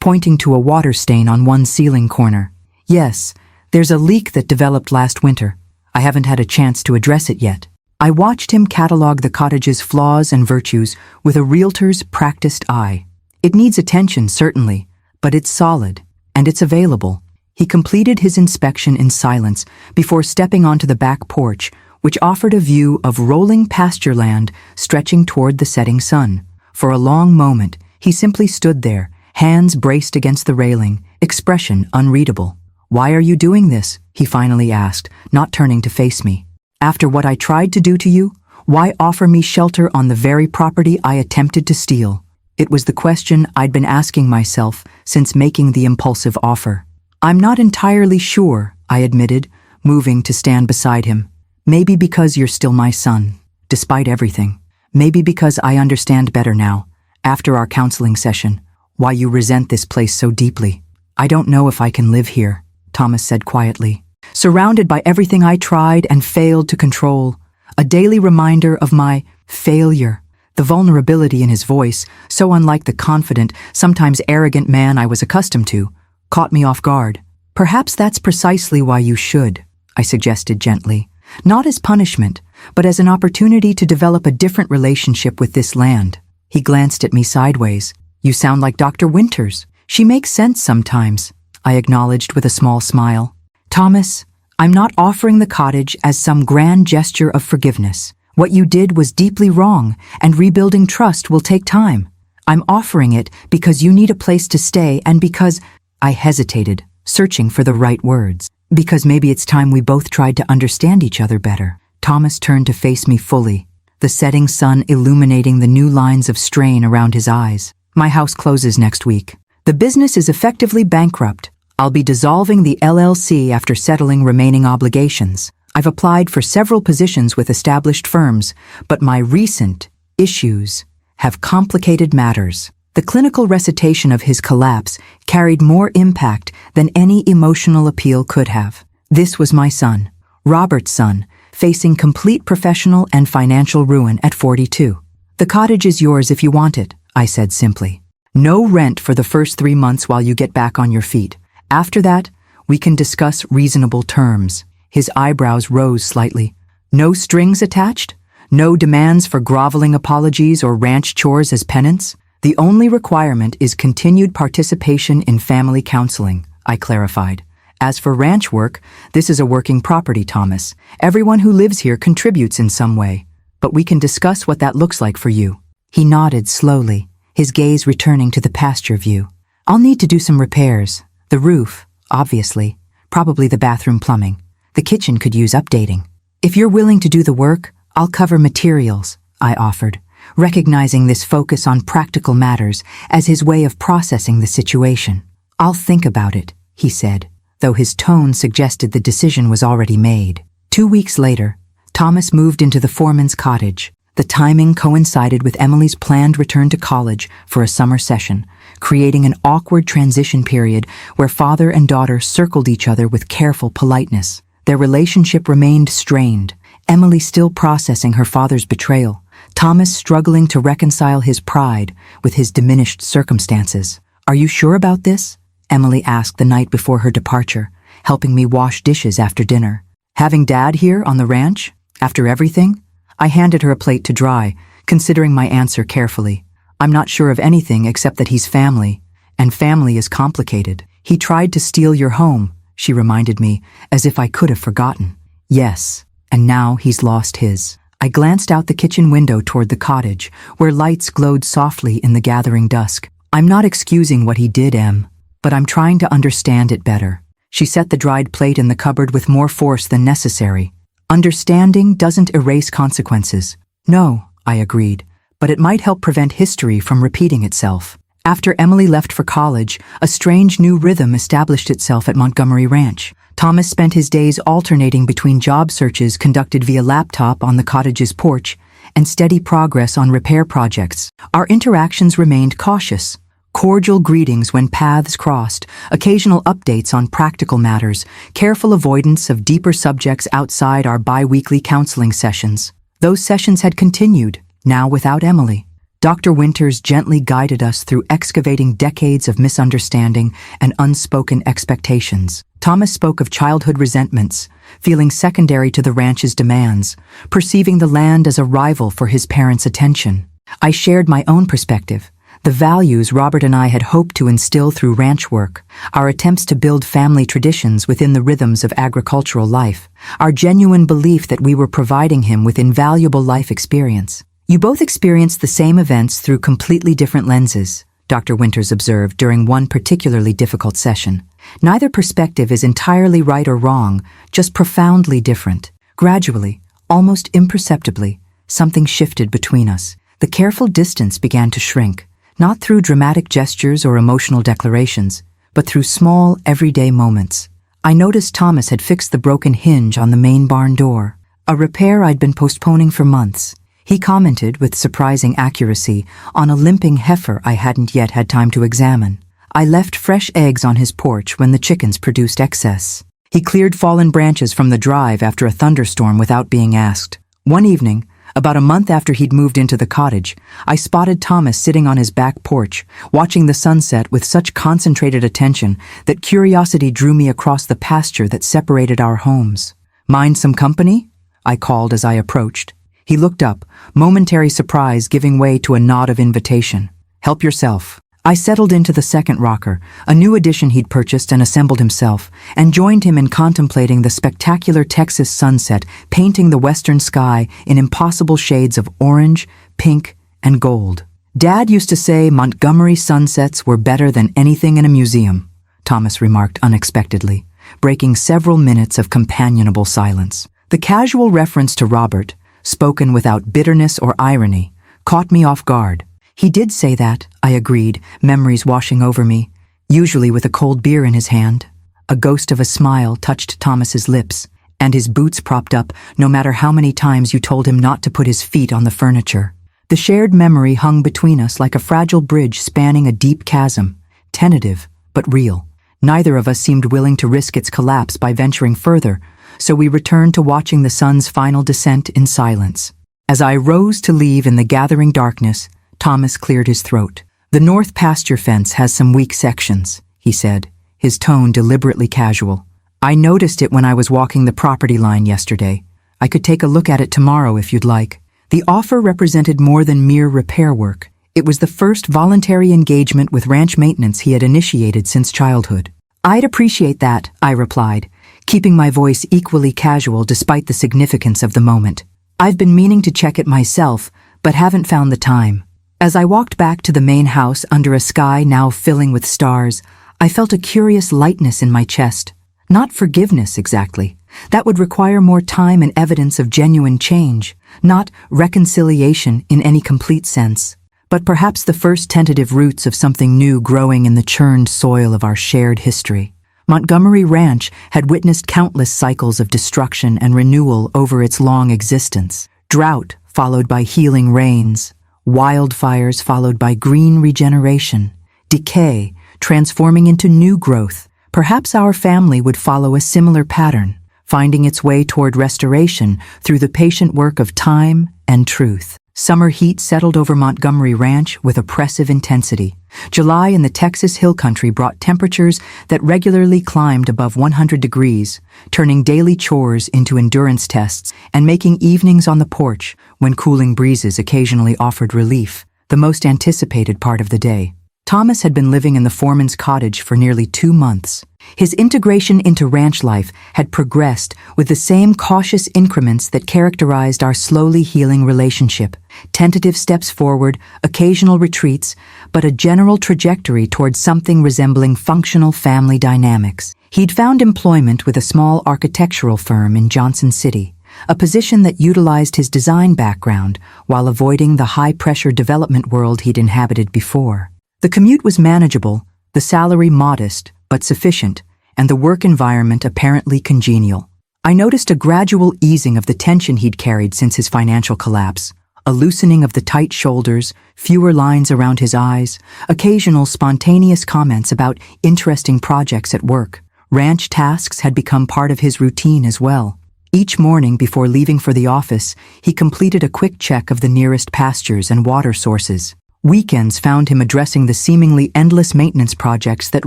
pointing to a water stain on one ceiling corner. "Yes, there's a leak that developed last winter. I haven't had a chance to address it yet." I watched him catalog the cottage's flaws and virtues with a realtor's practiced eye. "It needs attention, certainly, but it's solid, and it's available." He completed his inspection in silence before stepping onto the back porch, which offered a view of rolling pasture land stretching toward the setting sun. For a long moment, he simply stood there, hands braced against the railing, expression unreadable. "Why are you doing this?" he finally asked, not turning to face me. "After what I tried to do to you, why offer me shelter on the very property I attempted to steal?" It was the question I'd been asking myself since making the impulsive offer. "I'm not entirely sure," I admitted, moving to stand beside him. "Maybe because you're still my son, despite everything. Maybe because I understand better now, after our counseling session, why you resent this place so deeply." "I don't know if I can live here," Thomas said quietly. "Surrounded by everything I tried and failed to control, a daily reminder of my failure." The vulnerability in his voice, so unlike the confident, sometimes arrogant man I was accustomed to, caught me off guard. "Perhaps that's precisely why you should," I suggested gently. "Not as punishment, but as an opportunity to develop a different relationship with this land." He glanced at me sideways. "You sound like Dr. Winters." "She makes sense sometimes," I acknowledged with a small smile. "Thomas, I'm not offering the cottage as some grand gesture of forgiveness. What you did was deeply wrong, and rebuilding trust will take time. I'm offering it because you need a place to stay and because—" I hesitated, searching for the right words. "Because maybe it's time we both tried to understand each other better." Thomas turned to face me fully, the setting sun illuminating the new lines of strain around his eyes. "My house closes next week. The business is effectively bankrupt. I'll be dissolving the LLC after settling remaining obligations. I've applied for several positions with established firms, but my recent issues have complicated matters." The clinical recitation of his collapse carried more impact than any emotional appeal could have. This was my son, Robert's son, facing complete professional and financial ruin at 42. "The cottage is yours if you want it," I said simply. "No rent for the first 3 months while you get back on your feet. After that, we can discuss reasonable terms." His eyebrows rose slightly. "No strings attached? No demands for groveling apologies or ranch chores as penance? The only requirement is continued participation in family counseling," I clarified. "As for ranch work, this is a working property, Thomas. Everyone who lives here contributes in some way, but we can discuss what that looks like for you." He nodded slowly, his gaze returning to the pasture view. "I'll need to do some repairs. The roof, obviously, probably the bathroom plumbing. The kitchen could use updating. If you're willing to do the work, I'll cover materials," I offered, recognizing this focus on practical matters as his way of processing the situation. "I'll think about it," he said, though his tone suggested the decision was already made. 2 weeks later, Thomas moved into the foreman's cottage. The timing coincided with Emily's planned return to college for a summer session, creating an awkward transition period where father and daughter circled each other with careful politeness. Their relationship remained strained, Emily still processing her father's betrayal, Thomas struggling to reconcile his pride with his diminished circumstances. "Are you sure about this?" Emily asked the night before her departure, helping me wash dishes after dinner. "Having Dad here on the ranch? After everything?" I handed her a plate to dry, considering my answer carefully. "I'm not sure of anything except that he's family, and family is complicated. He tried to steal your home," she reminded me, as if I could have forgotten. "Yes, and now he's lost his." I glanced out the kitchen window toward the cottage, where lights glowed softly in the gathering dusk. "I'm not excusing what he did, Em, but I'm trying to understand it better." She set the dried plate in the cupboard with more force than necessary. "Understanding doesn't erase consequences." "No," I agreed, "but it might help prevent history from repeating itself." After Emily left for college, a strange new rhythm established itself at Montgomery Ranch. Thomas spent his days alternating between job searches conducted via laptop on the cottage's porch and steady progress on repair projects. Our interactions remained cautious. Cordial greetings when paths crossed, occasional updates on practical matters, careful avoidance of deeper subjects outside our bi-weekly counseling sessions. Those sessions had continued, now without Emily. Dr. Winters gently guided us through excavating decades of misunderstanding and unspoken expectations. Thomas spoke of childhood resentments, feeling secondary to the ranch's demands, perceiving the land as a rival for his parents' attention. I shared my own perspective, the values Robert and I had hoped to instill through ranch work, our attempts to build family traditions within the rhythms of agricultural life, our genuine belief that we were providing him with invaluable life experience. "You both experienced the same events through completely different lenses," Dr. Winters observed during one particularly difficult session. "Neither perspective is entirely right or wrong, just profoundly different." Gradually, almost imperceptibly, something shifted between us. The careful distance began to shrink, not through dramatic gestures or emotional declarations, but through small, everyday moments. I noticed Thomas had fixed the broken hinge on the main barn door, a repair I'd been postponing for months. He commented with surprising accuracy on a limping heifer I hadn't yet had time to examine. I left fresh eggs on his porch when the chickens produced excess. He cleared fallen branches from the drive after a thunderstorm without being asked. One evening, about a month after he'd moved into the cottage, I spotted Thomas sitting on his back porch, watching the sunset with such concentrated attention that curiosity drew me across the pasture that separated our homes. "Mind some company?" I called as I approached. He looked up, momentary surprise giving way to a nod of invitation. "Help yourself." I settled into the second rocker, a new addition he'd purchased and assembled himself, and joined him in contemplating the spectacular Texas sunset painting the western sky in impossible shades of orange, pink, and gold. "Dad used to say Montgomery sunsets were better than anything in a museum," Thomas remarked unexpectedly, breaking several minutes of companionable silence. The casual reference to Robert, spoken without bitterness or irony, caught me off guard. "He did say that," I agreed, memories washing over me, usually with a cold beer in his hand. A ghost of a smile touched Thomas's lips, and his boots propped up no matter how many times you told him not to put his feet on the furniture. The shared memory hung between us like a fragile bridge spanning a deep chasm, tentative but real. Neither of us seemed willing to risk its collapse by venturing further, so we returned to watching the sun's final descent in silence. As I rose to leave in the gathering darkness, Thomas cleared his throat. "The north pasture fence has some weak sections," he said, his tone deliberately casual. "I noticed it when I was walking the property line yesterday. I could take a look at it tomorrow if you'd like." The offer represented more than mere repair work. It was the first voluntary engagement with ranch maintenance he had initiated since childhood. "I'd appreciate that," I replied, keeping my voice equally casual despite the significance of the moment. "I've been meaning to check it myself, but haven't found the time." As I walked back to the main house under a sky now filling with stars, I felt a curious lightness in my chest. Not forgiveness exactly, That would require more time and evidence of genuine change, not reconciliation in any complete sense, but perhaps the first tentative roots of something new growing in the churned soil of our shared history. Montgomery Ranch had witnessed countless cycles of destruction and renewal over its long existence. Drought followed by healing rains, wildfires followed by green regeneration, decay transforming into new growth. Perhaps our family would follow a similar pattern, finding its way toward restoration through the patient work of time and truth. Summer heat settled over Montgomery Ranch with oppressive intensity. July in the Texas Hill Country brought temperatures that regularly climbed above 100 degrees, turning daily chores into endurance tests and making evenings on the porch, when cooling breezes occasionally offered relief, the most anticipated part of the day. Thomas had been living in the foreman's cottage for nearly 2 months. His integration into ranch life had progressed with the same cautious increments that characterized our slowly healing relationship. Tentative steps forward, occasional retreats, but a general trajectory towards something resembling functional family dynamics. He'd found employment with a small architectural firm in Johnson City, a position that utilized his design background while avoiding the high-pressure development world he'd inhabited before. The commute was manageable, the salary modest but sufficient, and the work environment apparently congenial. I noticed a gradual easing of the tension he'd carried since his financial collapse, a loosening of the tight shoulders, fewer lines around his eyes, occasional spontaneous comments about interesting projects at work. Ranch tasks had become part of his routine as well. Each morning before leaving for the office, he completed a quick check of the nearest pastures and water sources. Weekends found him addressing the seemingly endless maintenance projects that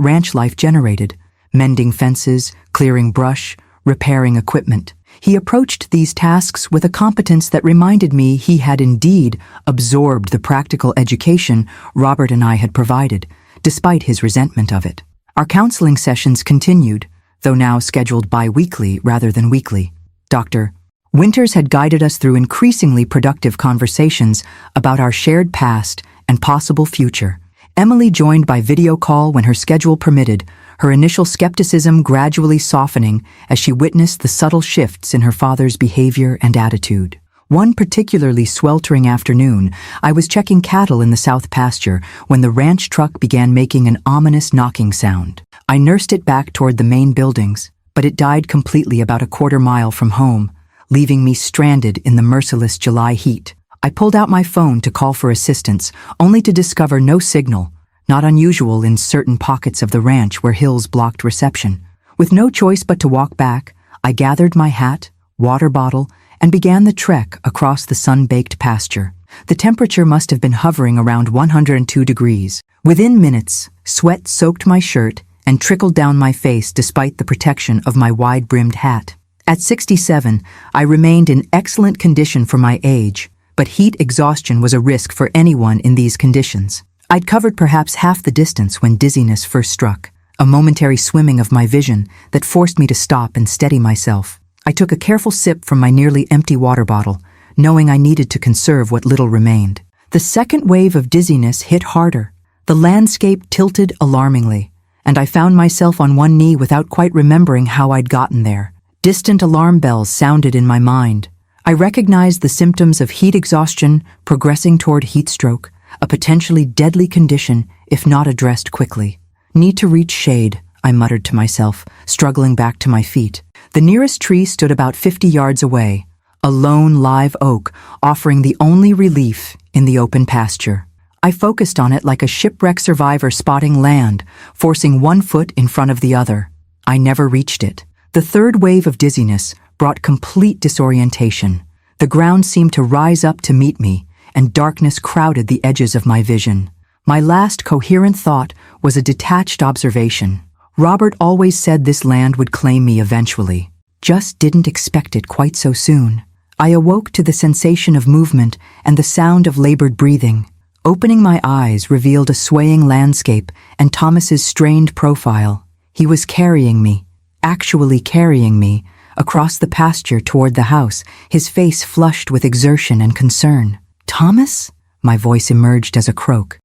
ranch life generated, mending fences, clearing brush, repairing equipment. He approached these tasks with a competence that reminded me he had indeed absorbed the practical education Robert and I had provided, despite his resentment of it. Our counseling sessions continued, though now scheduled bi-weekly rather than weekly. Dr. Winters had guided us through increasingly productive conversations about our shared past and possible future. Emily joined by video call when her schedule permitted, her initial skepticism gradually softening as she witnessed the subtle shifts in her father's behavior and attitude. One particularly sweltering afternoon, I was checking cattle in the south pasture when the ranch truck began making an ominous knocking sound. I nursed it back toward the main buildings, but it died completely about a quarter mile from home, leaving me stranded in the merciless July heat. I pulled out my phone to call for assistance, only to discover no signal, not unusual in certain pockets of the ranch where hills blocked reception. With no choice but to walk back, I gathered my hat, water bottle, and began the trek across the sun-baked pasture. The temperature must have been hovering around 102 degrees. Within minutes, sweat soaked my shirt and trickled down my face despite the protection of my wide-brimmed hat. At 67, I remained in excellent condition for my age, but heat exhaustion was a risk for anyone in these conditions. I'd covered perhaps half the distance when dizziness first struck, a momentary swimming of my vision that forced me to stop and steady myself. I took a careful sip from my nearly empty water bottle, knowing I needed to conserve what little remained. The second wave of dizziness hit harder. The landscape tilted alarmingly, and I found myself on one knee without quite remembering how I'd gotten there. Distant alarm bells sounded in my mind. I recognized the symptoms of heat exhaustion progressing toward heat stroke, a potentially deadly condition if not addressed quickly. Need to reach shade, I muttered to myself, struggling back to my feet. The nearest tree stood about 50 yards away, a lone live oak offering the only relief in the open pasture. I focused on it like a shipwreck survivor spotting land, forcing one foot in front of the other. I never reached it. The third wave of dizziness brought complete disorientation. The ground seemed to rise up to meet me, and darkness crowded the edges of my vision. My last coherent thought was a detached observation. Robert always said this land would claim me eventually. Just didn't expect it quite so soon. I awoke to the sensation of movement and the sound of labored breathing. Opening my eyes revealed a swaying landscape and Thomas's strained profile. He was carrying me, actually carrying me, across the pasture toward the house, his face flushed with exertion and concern. "Thomas?" My voice emerged as a croak.